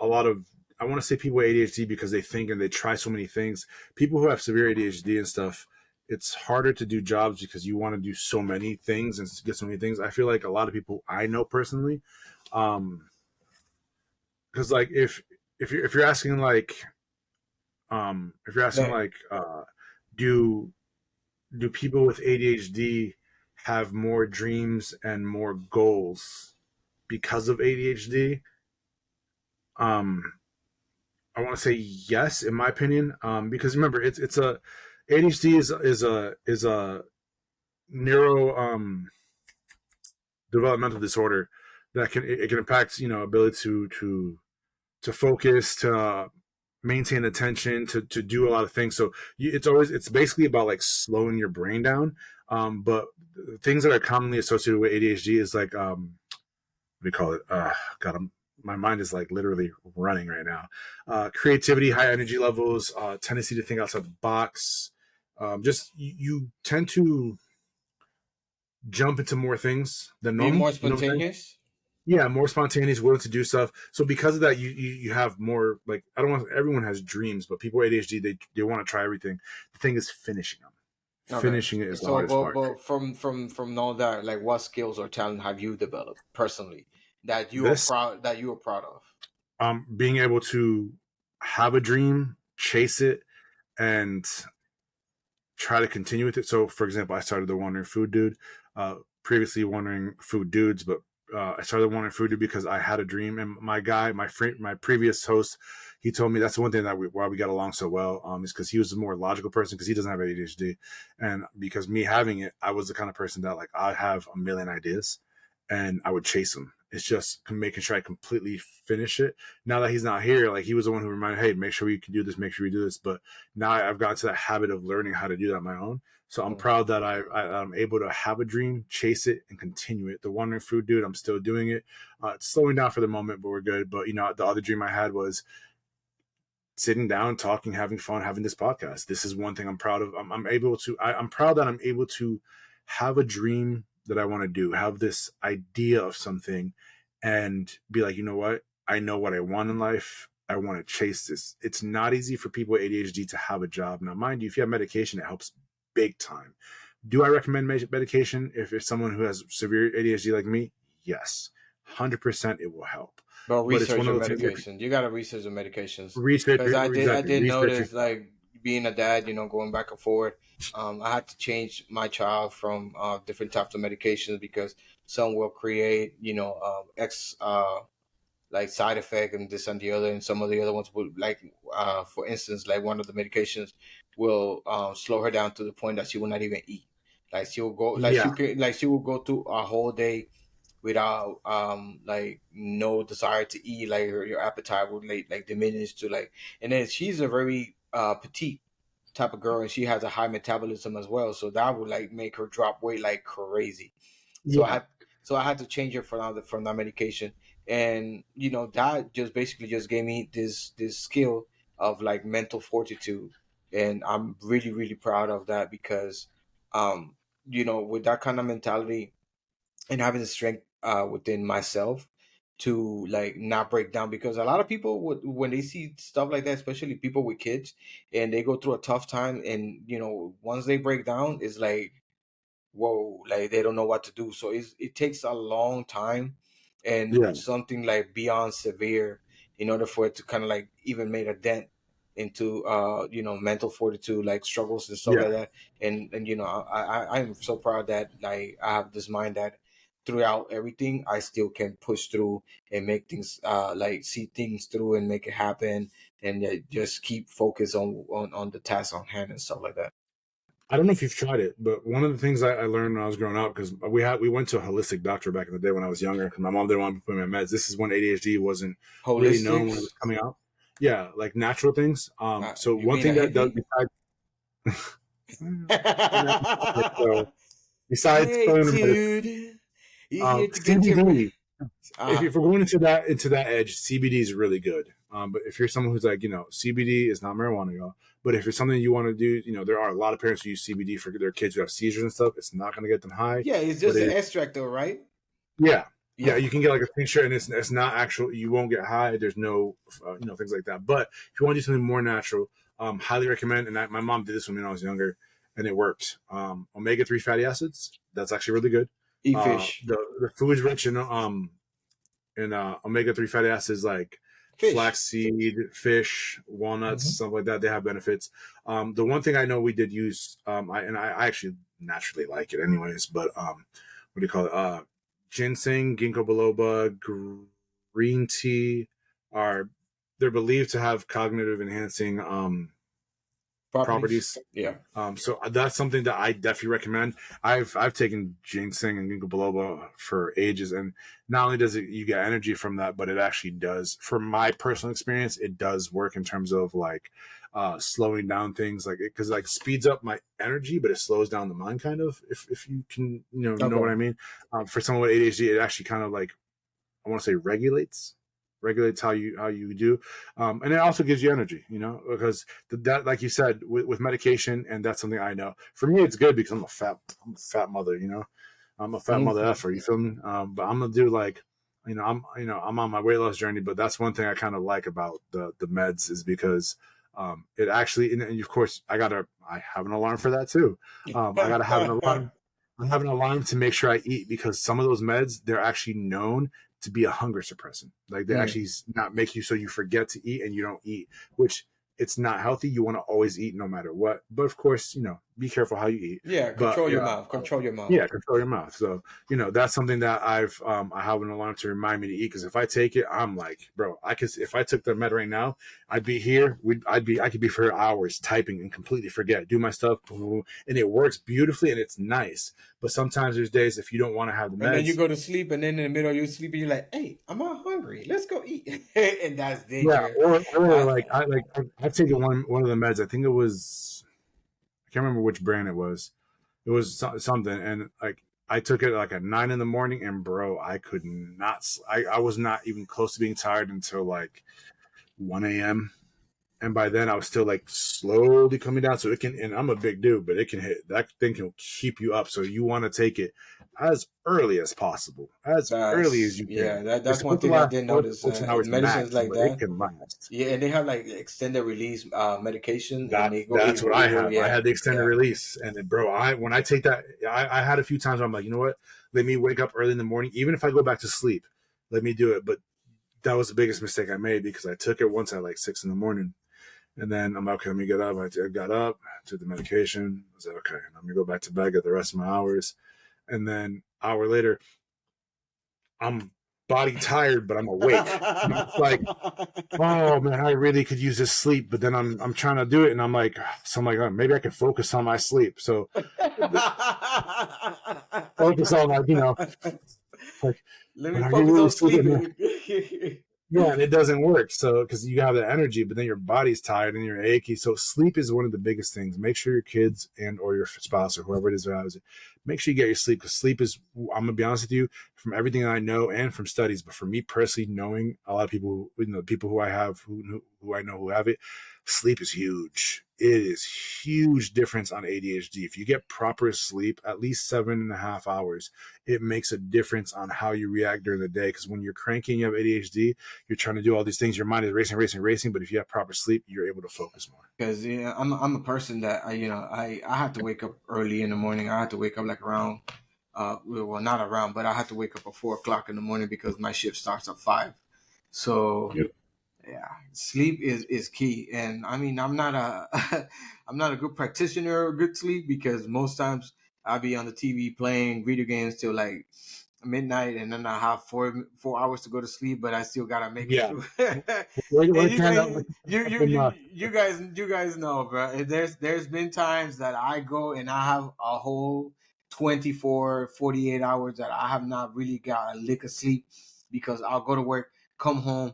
lot of, I want to say people with ADHD because they think and they try so many things. People who have severe ADHD and stuff, it's harder to do jobs because you want to do so many things and get so many things. I feel like a lot of people I know personally, because like if you're asking do people with ADHD have more dreams and more goals because of ADHD? I want to say yes, in my opinion, because remember, it's a ADHD is a neuro developmental disorder that can impact ability to focus, to maintain attention, to do a lot of things. So it's basically about like slowing your brain down. But things that are commonly associated with ADHD is like what do you call it? God, my mind is like literally running right now. Creativity, high energy levels, tendency to think outside the box. Just you tend to jump into more things than normal. Be more spontaneous. Yeah, more spontaneous, willing to do stuff. So because of that, you have more, like, I don't want, everyone has dreams, but people with ADHD, they want to try everything. The thing is finishing them. Okay. Finishing it is the So, hardest but part. from all that, like, what skills or talent have you developed personally This that you are proud of? being able to have a dream, chase it, and try to continue with it. So, for example, I started the Wandering Food Dude, previously Wandering Food Dudes, but I started the Wandering Food Dude because I had a dream. And my guy, my friend, my previous host, he told me that's the one thing that why we got along so well, is because he was a more logical person because he doesn't have ADHD, and because me having it, I was the kind of person that, like, I have a million ideas, and I would chase them. It's just making sure I completely finish it. Now that he's not here, like, he was the one who reminded, hey, make sure we can do this, make sure we do this. But now I've gotten to that habit of learning how to do that on my own. So I'm proud that I'm able to have a dream, chase it, and continue it. The Wandering Food Dude, I'm still doing it. It's slowing down for the moment, but we're good. But, the other dream I had was sitting down, talking, having fun, having this podcast. This is one thing I'm proud of. I'm proud that I'm able to have a dream that I want to do, have this idea of something, and be like, you know what? I know what I want in life. I want to chase this. It's not easy for people with ADHD to have a job. Now, mind you, if you have medication, it helps big time. Do I recommend medication if it's someone who has severe ADHD like me? Yes, 100% it will help. But research your medications. You gotta research the medications. Research Because I did researching. notice, like, being a dad, going back and forth. I had to change my child from different types of medications because some will create, X like side effect and this and the other, and some of the other ones will, like, for instance, like one of the medications will slow her down to the point that she will not even eat. Like she will go, Yeah, she will go through a whole day without like no desire to eat. Like your appetite would like diminish to, like, and then she's a very petite type of girl, and she has a high metabolism as well, so that would like make her drop weight like crazy. So I yeah. had so I had to change her from that medication, and that just basically just gave me this skill of like mental fortitude, and I'm really really proud of that because with that kind of mentality and having the strength within myself to like not break down, because a lot of people would, when they see stuff like that, especially people with kids, and they go through a tough time, and once they break down, it's like, whoa, like they don't know what to do. So it takes a long time and Yeah, something like beyond severe in order for it to kind of like even make a dent into mental fortitude, like struggles and stuff yeah. like that. And I'm so proud that like I have this mind that throughout everything I still can push through and make things like see things through and make it happen, and just keep focus on the task on hand and stuff like that. I don't know if you've tried it, but one of the things I learned when I was growing up, because we went to a holistic doctor back in the day when I was younger, because my mom didn't want me to put me on meds. This is when ADHD wasn't really known when it Holistics. was coming out. Yeah, like natural things. So You one being a thing that does hippie? so besides Hey, telling them dude, you here to get your? CBD, Uh, if we're going into that edge, CBD is really good. But if you're someone who's like, CBD is not marijuana, y'all. But if it's something you want to do, there are a lot of parents who use CBD for their kids who have seizures and stuff. It's not going to get them high, yeah, it's but just an extract, though, right? yeah, yeah, Yeah. you can get like a tincture, and it's not actual. You won't get high. There's no, things like that. But if you want to do something more natural, highly recommend. And my mom did this when I was younger, and it worked. Omega-3 fatty acids. That's actually really good. Eat fish. The food's rich in omega-3 fatty acids like Fish. flaxseed, fish, walnuts, Hmm. stuff like that. They have benefits. The one thing I know we did use, I actually naturally like it anyways, but what do you call it? Ginseng, ginkgo biloba, green tea are they're believed to have cognitive enhancing Properties. properties. Yeah. So that's something that I definitely recommend. I've taken ginseng and ginkgo biloba for ages, and not only does it you get energy from that, but it actually does, from my personal experience, it does work in terms of like slowing down things, like because like speeds up my energy, but it slows down the mind, kind of. If you can know what Okay. I mean. For someone with ADHD, it actually kind of like, I want to say, regulates how you do, and it also gives you energy, because that, like you said, with medication, and that's something I know. For me, it's good because I'm a fat mother, I'm a fat mother Mhm. effer, you feel me? But I'm gonna do like I'm on my weight loss journey, but that's one thing I kind of like about the meds is because it actually, and of course, I have an alarm for that too. I gotta have an alarm. I have an alarm to make sure I eat because some of those meds, they're actually known to be a hunger suppressant. Like they actually not make you so you forget to eat and you don't eat, which it's not healthy. You want to always eat no matter what. But of course, be careful how you eat. Yeah, control your mouth. Control your mouth. Yeah, control your mouth. So, that's something that I have an alarm to remind me to eat because if I take it, I'm like, bro, if I took the med right now, I'd be here. I could be for hours typing and completely forget, do my stuff, and it works beautifully and it's nice. But sometimes there's days if you don't want to have the meds, and then you go to sleep, and then in the middle of your sleep, you're like, "Hey, I'm not hungry. Let's go eat." And that's dangerous. Yeah, or I've taken one of the meds. I think it was, I can't remember which brand it was. It was something, and like I took it like at 9 a.m, and bro, I could not. I was not even close to being tired until like 1 a.m. And by then I was still like slowly coming down. So it can, and I'm a big dude, but that thing can keep you up. So you want to take it as early as possible, early as you can. Yeah, that's one thing I did notice. Medicines max, like that. It can last. Yeah, and they have like extended release medication. That's what I have. Yeah, I had the extended release, and then, bro, when I take that, I had a few times where I'm like, you know what? Let me wake up early in the morning, even if I go back to sleep. Let me do it. But that was the biggest mistake I made because I took it once at like 6 a.m. And then I'm like, okay, let me get up. I got up, took the medication. I was like, okay, let me go back to bed, get the rest of my hours. And then an hour later, I'm body tired, but I'm awake. And it's like, oh man, I really could use this sleep. But then I'm trying to do it, and I'm like, oh, maybe I can focus on my sleep. So focus on like let me focus on sleeping. Yeah, and it doesn't work. So because you have the energy, but then your body's tired and you're achy. So sleep is one of the biggest things. Make sure your kids or your spouse or whoever it is who has it, make sure you get your sleep because sleep is. I'm gonna be honest with you, from everything that I know and from studies, but for me personally, knowing a lot of people, people who I have who I know who have it, sleep is huge. It is huge difference on ADHD. If you get proper sleep, at least 7.5 hours, it makes a difference on how you react during the day. Because when you're cranky and you have ADHD, you're trying to do all these things. Your mind is racing. But if you have proper sleep, you're able to focus more. Because I'm a person that I have to wake up early in the morning. I have to wake up like around, well, not around, but I have to wake up at 4 o'clock in the morning because my shift starts at 5. So. Yep. Yeah, sleep is key, and I mean I'm not a I'm not a good practitioner of good sleep because most times I'll be on the TV playing video games till like midnight, and then I have 4 hours to go to sleep, but I still gotta make it through. You guys know, bro. There's been times that I go and I have a whole 24, 48 hours that I have not really got a lick of sleep because I'll go to work, come home,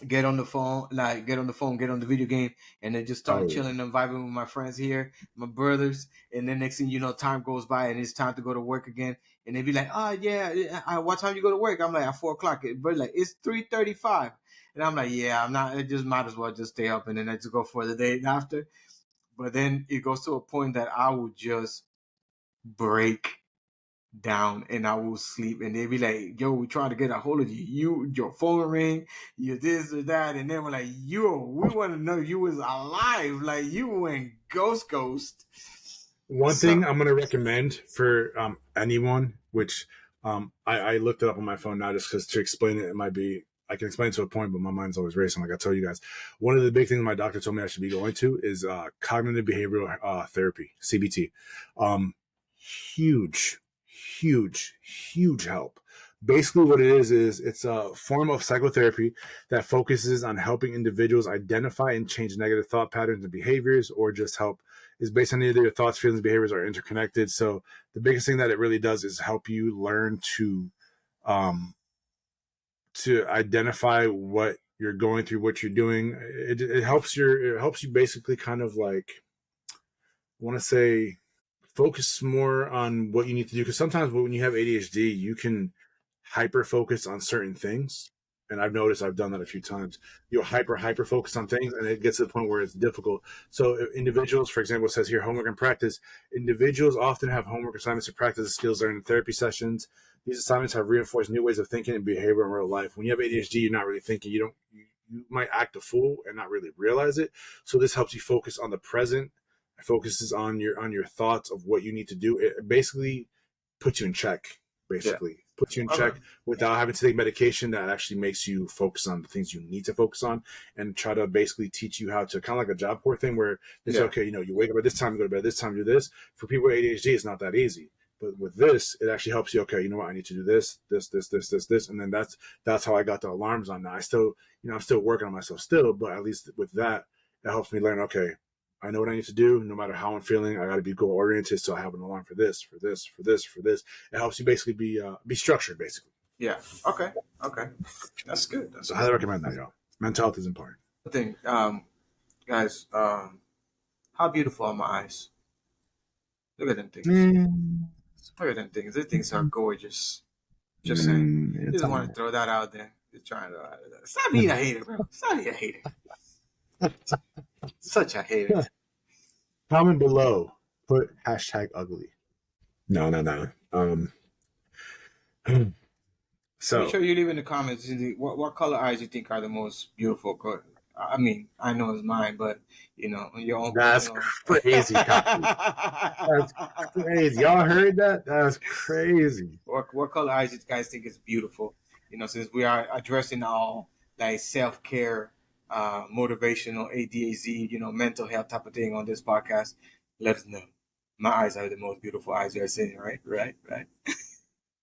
get on the phone, get on the video game, and then just start chilling and vibing with my friends here, my brothers. And then next thing you know, time goes by and it's time to go to work again. And they be like, "Oh yeah, what time you go to work?" I'm like, "At 4 o'clock." But like, it's 3:35, and I'm like, "Yeah, I'm not. It just might as well just stay up and then I just go for the day after." But then it goes to a point that I would just break down and I will sleep, and they be like, "Yo, we trying to get a hold of you. Your phone ring, you this or that," and then we're like, "Yo, we want to know you was alive, like you went ghost." One thing I'm gonna recommend for anyone, which I looked it up on my phone now just because to explain it might be I can explain it to a point, but my mind's always racing. Like I told you guys, one of the big things my doctor told me I should be going to is cognitive behavioral therapy, CBT. Huge, huge help. Basically, what it is it's a form of psychotherapy that focuses on helping individuals identify and change negative thought patterns and behaviors, or just help is based on either your thoughts, feelings, behaviors are interconnected. So the biggest thing that it really does is help you learn to identify what you're going through, what you're doing. It helps you basically kind of like, I want to say, focus more on what you need to do. Because sometimes when you have ADHD, you can hyper focus on certain things. and I've noticed I've done that a few times. You'll hyper focus on things, and it gets to the point where it's difficult. So individuals, for example, it says here homework and practice. Individuals often have homework assignments to practice the skills learned in therapy sessions. These assignments have reinforced new ways of thinking and behavior in real life. When you have ADHD, you're not really thinking. You might act a fool and not really realize it. So this helps you focus on the present. It focuses on your thoughts of what you need to do. It basically puts you in check. Basically, puts you in check without having to take medication. That actually makes you focus on the things you need to focus on, and try to basically teach you how to, kind of like a job board thing, where it's okay. You wake up at this time, you go to bed this time, do this. For people with ADHD, it's not that easy. But with this, it actually helps you. Okay, you know what? I need to do this, and then that's how I got the alarms on. Now I still, I'm still working on myself still, but at least with that, it helps me learn. Okay, I know what I need to do. No matter how I'm feeling, I got to be goal oriented. So I have an alarm for this, for this, for this, for this. It helps you basically be structured, basically. Yeah. Okay. That's good. So I highly recommend that, y'all. Mental health is important. The thing, guys, how beautiful are my eyes? Look at them things. Look at them things. These things are gorgeous. Just saying. Just want to throw that out there. Just trying to. Stop being a hater, bro. Stop being a hater. Such a hater. Comment below. Put #ugly. No. So make sure you leave in the comments what color eyes you think are the most beautiful. I mean, I know it's mine, but your own. That's crazy. That's crazy. Y'all heard that? That's crazy. What color eyes you guys think is beautiful? Since we are addressing all like self-care, motivational, ADHD, mental health type of thing on this podcast, let us know. My eyes are the most beautiful eyes you've seen, right?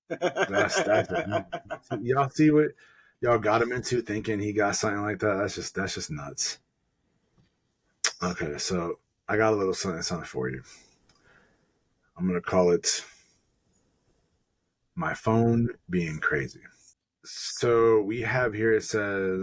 That's it. Y'all see what y'all got him into, thinking he got something like that? That's just nuts. Okay, so I got a little something for you. I'm gonna call it my phone being crazy. So we have here, it says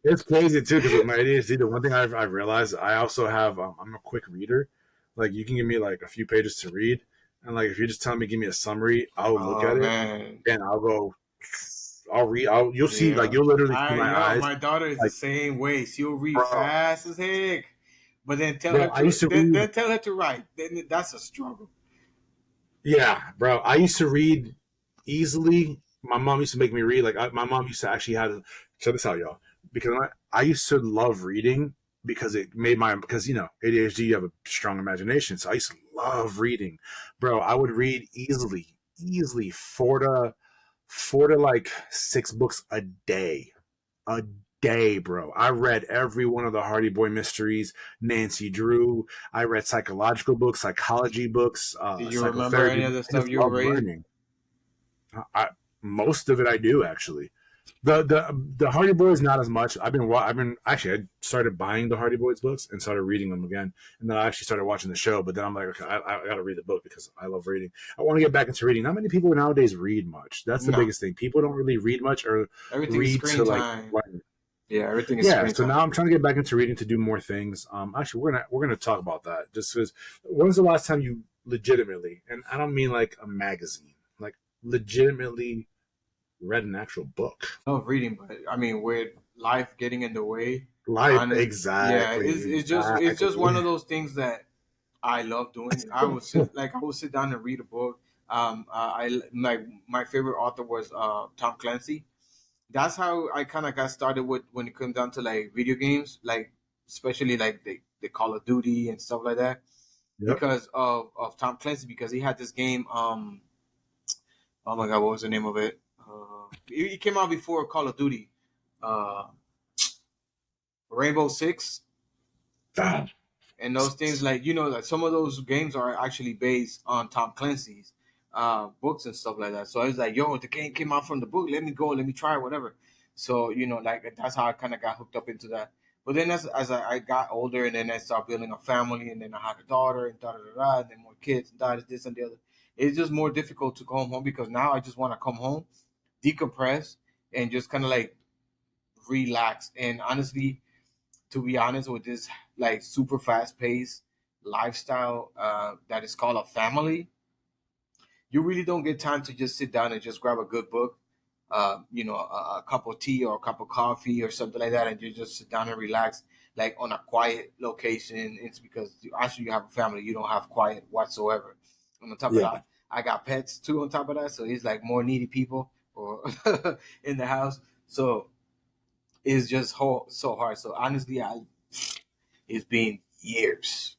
it's crazy too, because with my ADHD, the one thing I've realized, I also have I'm a quick reader. Like, you can give me like a few pages to read, and like if you just tell me, give me a summary, I'll look at it and I'll read. You'll see, like, you'll literally see my eyes. My daughter is like, the same way. She'll read fast as heck, but then tell her to write. Then that's a struggle. Yeah, bro. I used to read easily. My mom used to make me read. Like, my mom used to actually have. Check this out, y'all. Because I used to love reading because it made because ADHD, you have a strong imagination. So I used to love reading, bro. I would read easily 4 to like 6 books a day, bro. I read every one of the Hardy Boy mysteries, Nancy Drew. I read psychological books, psychology books. Do you remember any of the stuff you were reading? Most of it I do, actually. The Hardy Boys, not as much. I've been actually, I started buying the Hardy Boys books and started reading them again, and then I actually started watching the show. But then I'm like, okay, I got to read the book because I love reading. I want to get back into reading. Not many people nowadays read much. That's the biggest thing. People don't really read much, or read to time. Yeah, everything is screen time. Now I'm trying to get back into reading to do more things. Actually, we're gonna talk about that. Just because, when's the last time you legitimately, and I don't mean like a magazine, like legitimately read an actual book? I love reading, but I mean, with life getting in the way, exactly. Yeah, it's just one of those things that I love doing. I will sit down and read a book. I like, my favorite author was Tom Clancy. That's how I kind of got started with when it comes down to like video games, like especially like the Call of Duty and stuff like that. Yep. Because of Tom Clancy, because he had this game. Oh my God, what was the name of it? It came out before Call of Duty. Rainbow Six. And those things, like, like some of those games are actually based on Tom Clancy's books and stuff like that. So I was like, yo, the game came out from the book. Let me go. Let me try whatever. So, like, that's how I kind of got hooked up into that. But then as I got older, and then I started building a family, and then I had a daughter, and and then more kids, and this and the other. It's just more difficult to come home, because now I just want to come home, decompress, and just kind of like relax. And honestly, to be honest, with this like super fast paced lifestyle that is called a family, you really don't get time to just sit down and just grab a good book, a cup of tea or a cup of coffee or something like that, and you just sit down and relax, like on a quiet location. It's because actually you have a family, you don't have quiet whatsoever. And on top of that, I got pets too. On top of that, so it's like more needy people or in the house. So it's just so hard. So honestly, it's been years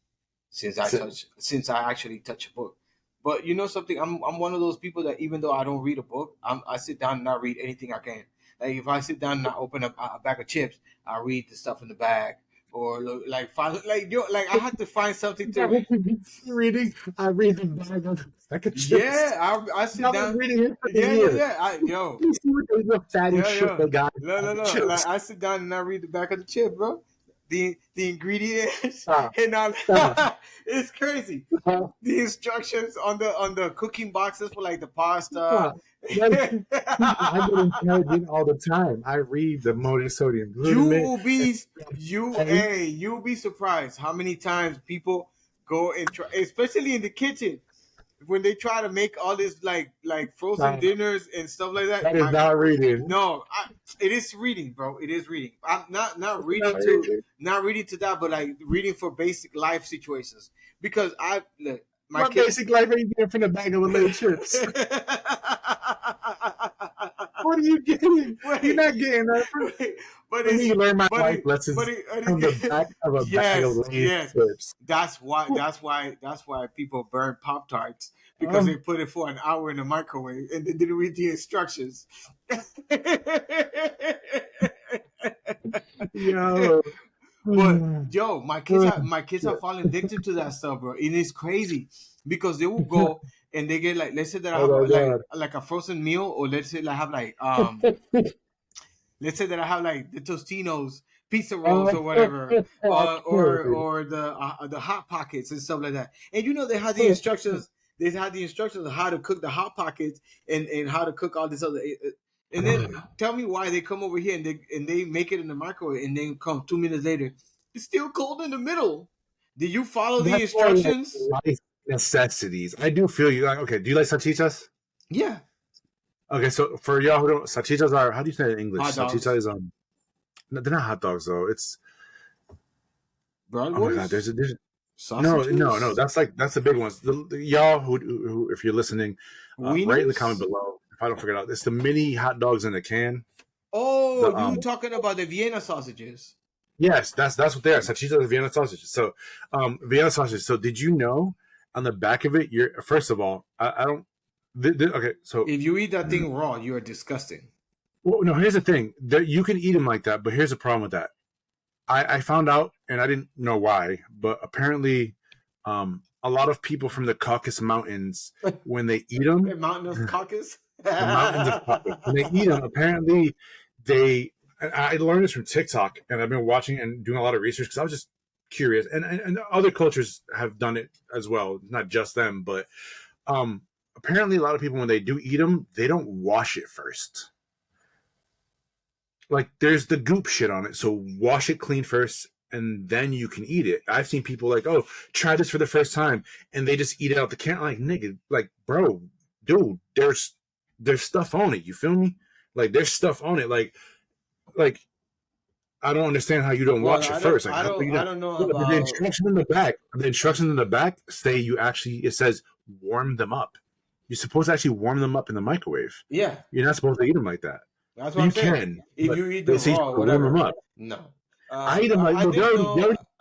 since I actually touch a book. But you know something, I'm one of those people that even though I don't read a book, I sit down and I read anything I can. Like if I sit down and I open up a bag of chips, I read the stuff in the bag, or like I have to find something to reading. I read the bag of chips. Yeah, I sit down. Reading it for yeah. You see what the fatty shit they got. No. Like, I sit down and I read the back of the chip, bro. The ingredients and all. It's crazy. The instructions on the cooking boxes for like the pasta. I get intelligent all the time. I read the monosodium glutamate. You'll be surprised how many times people go and try, especially in the kitchen, when they try to make all this like frozen dinners and stuff like that. That is not reading. No, it is reading, bro. It is reading. I'm not reading to that, but like reading for basic life situations. Because my basic life ain't getting from the bag of little chips. What are you getting? You're not getting that. But you learn my life lessons from the back of a bag of chips. That's why people burn Pop-Tarts, because they put it for an hour in the microwave and they didn't read the instructions. But my kids are falling victim to that stuff, bro. And it's crazy because they will go and they get like, let's say that I have like a frozen meal, or let's say that I have like let's say that I have like the Tostinos pizza rolls or whatever, or the Hot Pockets and stuff like that. And you know they had the instructions. They had the instructions on how to cook the Hot Pockets and how to cook all this other. And then tell me why they come over here and they make it in the microwave and then come 2 minutes later, it's still cold in the middle. Did you follow the instructions? Life necessities. I do feel you. Like, okay, do you like salchichas? Yeah. Okay, so for y'all who don't, salchichas are, how do you say it in English? Salchicha is no, they're not hot dogs though. It's broadwurst. Oh my god, there's no. That's the big ones. Y'all who if you're listening, write in the comment below. If I don't figure it out, it's the mini hot dogs in a can. Oh, you talking about the Vienna sausages? Yes, that's what they are. Salchichas are Vienna sausages. So, Vienna sausages. So, did you know on the back of it? You're first of all, I don't. Okay, so if you eat that thing raw, you are disgusting. Well, no. Here's the thing: you can eat them like that, but here's the problem with that. I found out, and I didn't know why, but apparently, a lot of people from the Caucasus Mountains, when they eat them, the mountain of Caucasus. The mountains of Caucasus. When they eat them, apparently and I learned this from TikTok, and I've been watching and doing a lot of research because I was just curious, and other cultures have done it as well, not just them, but apparently a lot of people, when they do eat them, they don't wash it first. Like there's the goop shit on it, so wash it clean first, and then you can eat it. I've seen people like, oh, try this for the first time, and they just eat it out the can. Like, nigga, like, bro, dude, there's stuff on it. You feel me? Like, there's stuff on it. Like, I don't understand how you don't watch it first. Like, I don't know about the instructions in the back. The instructions in the back say it says warm them up. You're supposed to actually warm them up in the microwave. Yeah, you're not supposed to eat them like that. That's what I'm saying. If you eat them raw, whatever. Warm them up. No. I eat them like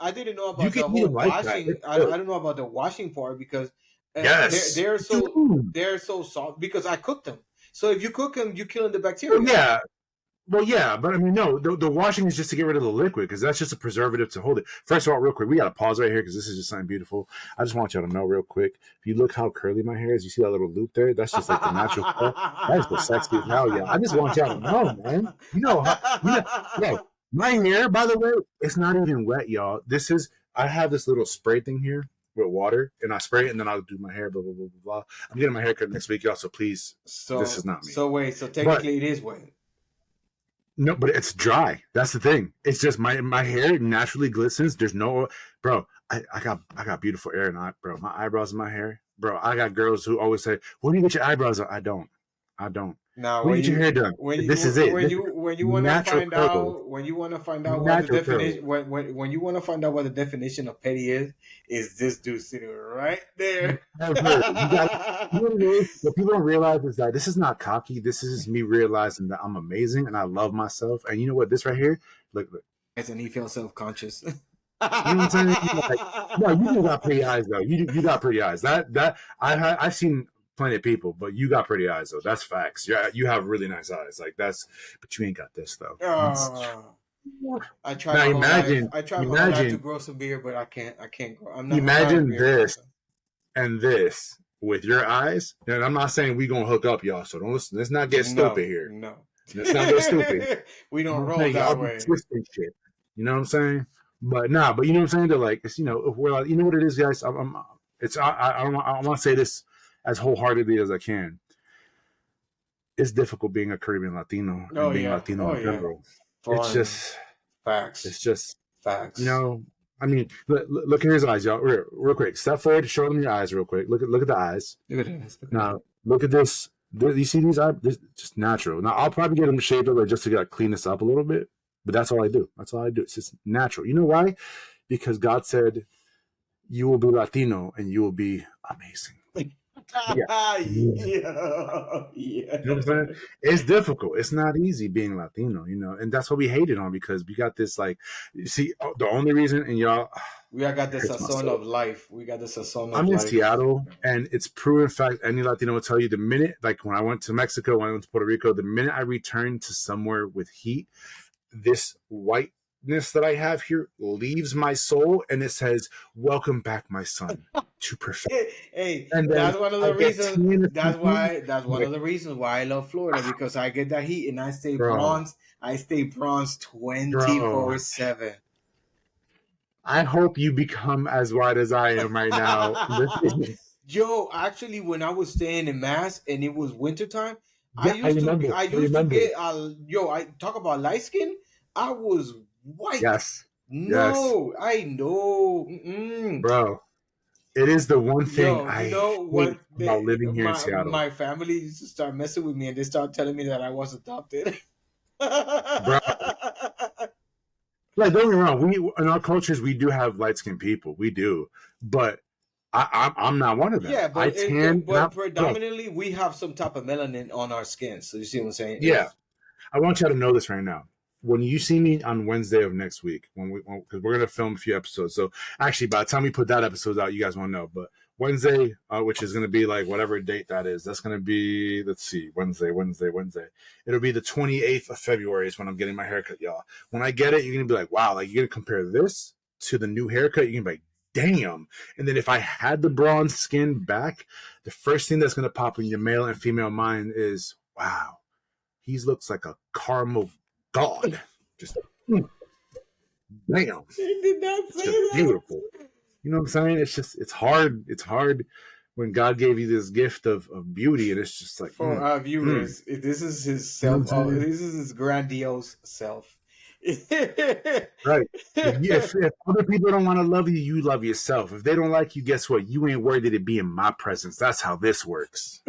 I didn't know about the whole washing. I don't know about the washing part because they're so soft because I cooked them. So if you cook them, you're killing the bacteria. Well, yeah, but I mean, no, the washing is just to get rid of the liquid because that's just a preservative to hold it. First of all, real quick, we got to pause right here because this is just something beautiful. I just want y'all to know real quick. If you look how curly my hair is, you see that little loop there? That's just like the natural color. That's the sexiest hell, yeah. I just want y'all to know, man. My hair, by the way, it's not even wet, y'all. I have this little spray thing here with water, and I spray it, and then I'll do my hair, blah, blah, blah, blah, blah. I'm getting my haircut next week, y'all, so please, this is not me. So wait, technically it is wet. No, but it's dry. That's the thing. It's just my hair naturally glistens. There's no, bro. I got beautiful hair, and bro, my eyebrows and my hair, bro, I got girls who always say, "When do you get your eyebrows done?" I don't. Now, When you get your hair done? This is it. When you want to find out what the definition when you want to find out what the definition of petty is this dude sitting right there. What people don't realize is that this is not cocky. This is me realizing that I'm amazing and I love myself. And you know what? This right here, look. And he feels self-conscious. You know what I'm saying? Like, no, you got pretty eyes though. You got pretty eyes. That I've seen plenty of people, but you got pretty eyes though. That's facts. You have really nice eyes. Like that's, but you ain't got this though. I try. Now imagine. I try my life to grow some beard, but I can't. Grow. I'm not. Imagine this and this with your eyes. And I'm not saying we gonna hook up, y'all. So let's not get stupid here. No, let's not get stupid. We don't roll that way. Shit. You know what I'm saying? But you know what I'm saying? They're like, it's, you know, if we're like, you know what it is, guys. I want to say this as wholeheartedly as I can. It's difficult being a Caribbean Latino and being Latino in general. It's just facts. It's just facts. You know, I mean, look at his eyes, y'all. Real quick, step forward, show them your eyes, real quick. Look at the eyes. Now, look at this. You see these eyes? This just natural. Now, I'll probably get them shaved over just to clean this up a little bit. But that's all I do. It's just natural. You know why? Because God said, "You will be Latino and you will be amazing." Yeah. You know what I'm saying? It's difficult. It's not easy being Latino, you know, and that's what we hated on because we got this you see, the only reason, and y'all, we got this sazon of life. We got this sazon of life. I'm in Seattle, and it's proven fact. Any Latino will tell you the minute, like when I went to Mexico, when I went to Puerto Rico, the minute I returned to somewhere with heat, this whiteness that I have here leaves my soul, and it says, "Welcome back, my son, to perfection." Hey, and that's one of the reasons. That's one of the reasons why I love Florida, because I get that heat and I stay bronze. I stay bronze 24/7. I hope you become as white as I am right now. Yo, actually, when I was staying in Mass and it was wintertime, I used to get I talk about light skin. I was white. Yes. No, yes. I know. Bro, it is the one thing I hate about living here in Seattle. My family used to start messing with me and they start telling me that I was adopted. Bro. Like, don't get me wrong. In our cultures, we do have light-skinned people. We do. But I'm not one of them. Yeah, but predominantly we have some type of melanin on our skin. So you see what I'm saying? Yeah. I want you to know this right now. When you see me on Wednesday of next week, because we're gonna film a few episodes. So actually, by the time we put that episode out, you guys won't know. But Wednesday, which is gonna be like whatever date that is, that's gonna be, let's see, Wednesday. It'll be the 28th of February is when I'm getting my haircut, y'all. When I get it, you're gonna be like, wow, like you're gonna compare this to the new haircut. You're gonna be like, damn. And then if I had the bronze skin back, the first thing that's gonna pop in your male and female mind is, wow, he looks like a caramel god. Just damn. He did not say that. Beautiful. You know what I'm saying? It's hard. It's hard when God gave you this gift of beauty, and it's just like, for our viewers, this is his self. This is his grandiose self. Right. If other people don't want to love you, you love yourself. If they don't like you, guess what? You ain't worthy to be in my presence. That's how this works.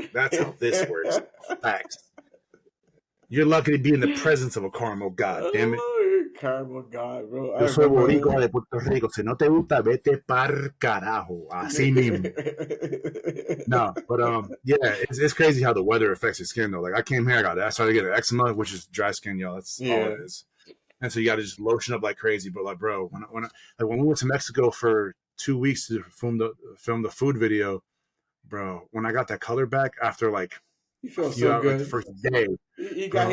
Facts. You're lucky to be in the presence of a caramel god, damn it. Caramel god, bro. Yo soy boricua de Puerto Rico. Si no te gusta, vete par carajo. Así mismo. No, but yeah, it's crazy how the weather affects your skin though. Like I came here, I started getting eczema, which is dry skin, y'all. That's all it is. And so you got to just lotion up like crazy. But like, bro, when we went to Mexico for 2 weeks to film the food video, bro, when I got that color back after like. You feel so good. Like the first day. He got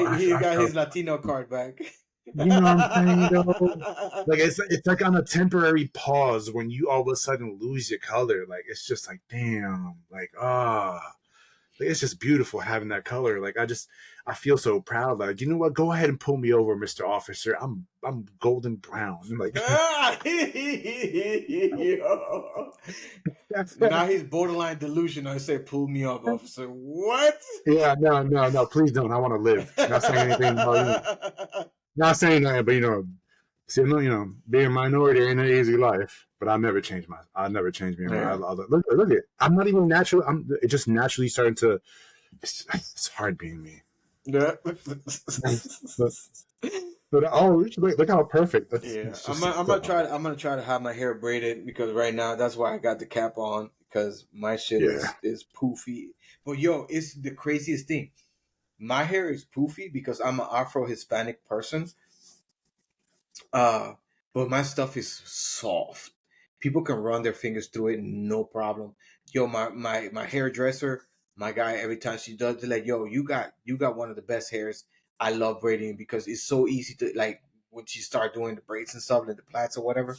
his Latino card back. You know what I'm saying, though? Like it's like on a temporary pause when you all of a sudden lose your color. Like it's just like damn, like like, it's just beautiful having that color. Like I feel so proud. Like, you know what? Go ahead and pull me over, Mr. Officer. I'm golden brown. I'm like now he's borderline delusional. I say, pull me up, officer. What? Yeah, no, please don't. I want to live. Not saying anything about not saying that, but being a minority ain't an easy life. but I'll never change me. Look at it. I'm not even natural. It just naturally starting to. It's hard being me. Yeah. But look how perfect. I'm gonna try to have my hair braided, because right now that's why I got the cap on, because my shit is poofy. But yo, it's the craziest thing. My hair is poofy because I'm an Afro Hispanic person. But my stuff is soft. People can run their fingers through it, no problem. Yo, my hairdresser, my guy, every time she does, they're like, yo, you got one of the best hairs. I love braiding because it's so easy to, like, when she start doing the braids and stuff, like the plaits or whatever,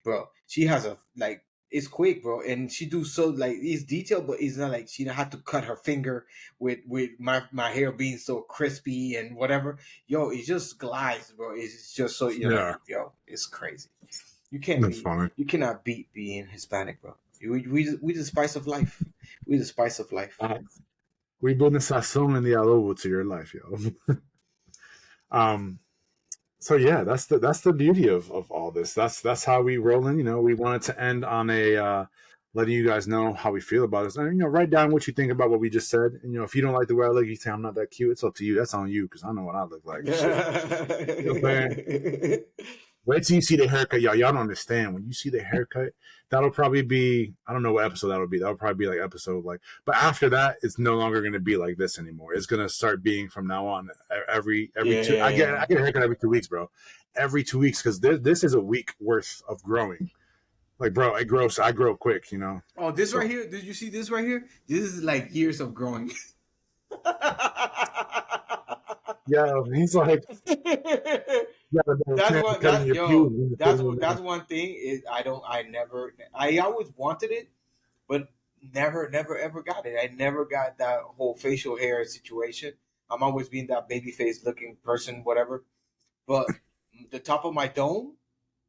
bro. She has a, like, it's quick, bro, and she do so, like, it's detailed, but it's not like she don't have to cut her finger with my hair being so crispy and whatever. Yo, it just glides, bro. It's just so, like, yo, it's crazy. You cannot beat being Hispanic, bro. We the spice of life. We the spice of life. We bring the sazon and the adobo to your life, yo. So yeah, that's the beauty of all this. That's how we roll in. We wanted to end on a letting you guys know how we feel about this. And write down what you think about what we just said. And if you don't like the way I look, you say I'm not that cute. It's up to you. That's on you, because I know what I look like. Wait till you see the haircut, y'all. Y'all don't understand. When you see the haircut, that'll probably be, I don't know what episode that'll be. That'll probably be like episode but after that, it's no longer going to be like this anymore. It's going to start being from now on every two. I get a haircut every 2 weeks, bro. Every 2 weeks, because this is a week worth of growing. Like, bro, I grow quick, Oh, this right here. Did you see this right here? This is like years of growing. Yeah, he's like, that's one thing is I always wanted it, but never ever got it. I never got that whole facial hair situation. I'm always being that baby face looking person, whatever. But the top of my dome,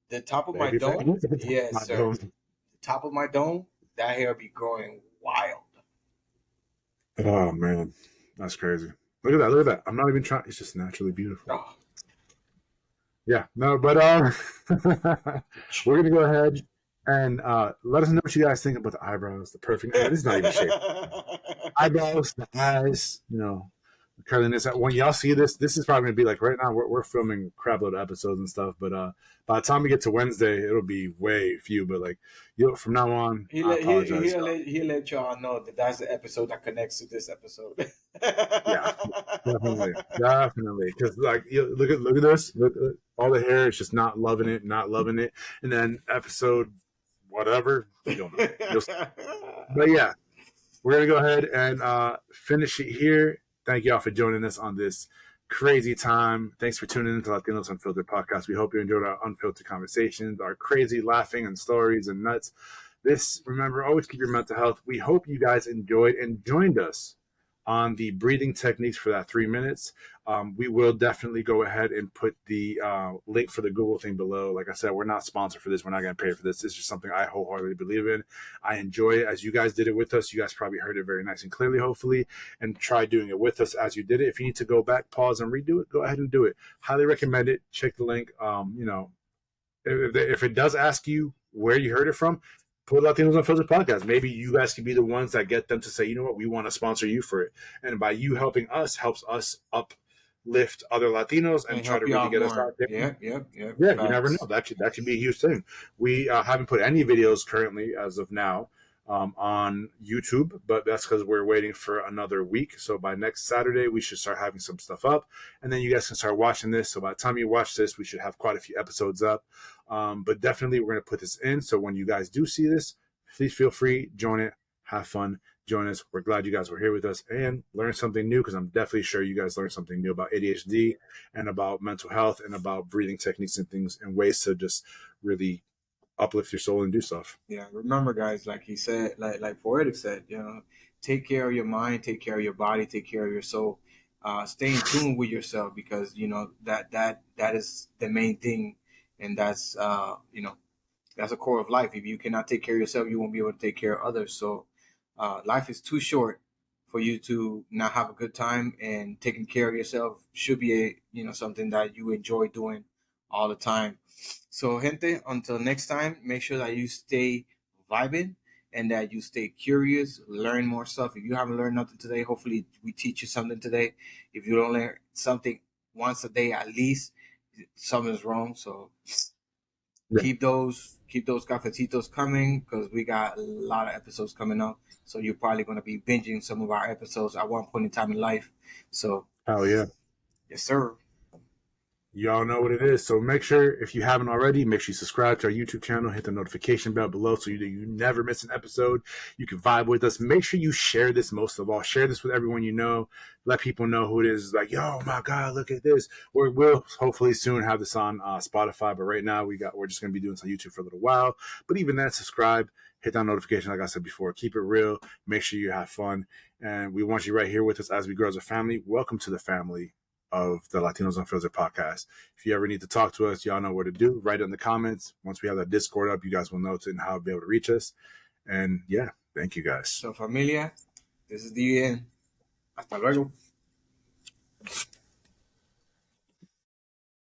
yes, sir. The top of my dome, that hair be growing wild. Oh man, that's crazy. Look at that. I'm not even trying. It's just naturally beautiful. Oh. Yeah, no, but we're gonna go ahead and let us know what you guys think about the eyebrows, the perfect. This is not even shaped. Eyebrows, the eyes, curliness. When y'all see this is probably gonna be like right now. We're filming crap load of episodes and stuff, but by the time we get to Wednesday, it'll be way few. But like, from now on, he'll let y'all know that that's the episode that connects to this episode. Yeah, definitely. Because like, look at this. Look, all the hair is just not loving it, and then episode whatever, you don't know. But yeah, we're gonna go ahead and finish it here. Thank y'all for joining us on this crazy time. Thanks for tuning into Latinos Unfiltered podcast. We hope you enjoyed our unfiltered conversations, our crazy laughing and stories and nuts. Remember, always keep your mental health. We hope you guys enjoyed and joined us on the breathing techniques for that 3 minutes. We will definitely go ahead and put the link for the Google thing below. Like I said, we're not sponsored for this. We're not going to pay for this. It's just something I wholeheartedly believe in. I enjoy it as you guys did it with us. You guys probably heard it very nice and clearly, hopefully, and try doing it with us as you did it. If you need to go back, pause, and redo it, go ahead and do it. Highly recommend it. Check the link. If it does ask you where you heard it from, put Latinos Unfiltered podcast. Maybe you guys can be the ones that get them to say, you know what, we want to sponsor you for it. And by you helping us, helps us uplift other Latinos and try to really get us out there. Yeah. You never know. That could be a huge thing. We haven't put any videos currently as of now on YouTube, but that's because we're waiting for another week. So by next Saturday, we should start having some stuff up, and then you guys can start watching this. So by the time you watch this, we should have quite a few episodes up. But definitely we're going to put this in. So when you guys do see this, please feel free, join it, have fun, join us. We're glad you guys were here with us and learn something new, because I'm definitely sure you guys learned something new about ADHD and about mental health and about breathing techniques and things and ways to just really uplift your soul and do stuff. Yeah, remember, guys, like he said, like Poetic said, take care of your mind, take care of your body, take care of your soul. Stay in tune with yourself, because that is the main thing, and that's that's a core of life. If you cannot take care of yourself, you won't be able to take care of others. So life is too short for you to not have a good time, and taking care of yourself should be something that you enjoy doing all the time. So, gente, until next time, make sure that you stay vibing and that you stay curious, learn more stuff. If you haven't learned nothing today, hopefully we teach you something today. If you don't learn something once a day at least, something's wrong. So keep those cafecitos coming, because we got a lot of episodes coming up. So you're probably going to be binging some of our episodes at one point in time in life. So hell yeah. yes, sir. Y'all know what it is. So make sure, if you haven't already, make sure you subscribe to our YouTube channel, hit the notification bell below so you never miss an episode. You can vibe with us. Make sure you share this, most of all. Share this with everyone you know. Let people know who it is. Like, yo, my God, look at this. We'll hopefully soon have this on Spotify, but right now we're just going to be doing this on YouTube for a little while. But even then, subscribe, hit that notification, like I said before. Keep it real. Make sure you have fun. And we want you right here with us as we grow as a family. Welcome to the family of the Latinos Unfiltered podcast. If you ever need to talk to us, y'all know where to do. Write it in the comments. Once we have that Discord up, you guys will know and how to be able to reach us. And yeah, thank you guys. So, familia, this is the end. Hasta luego.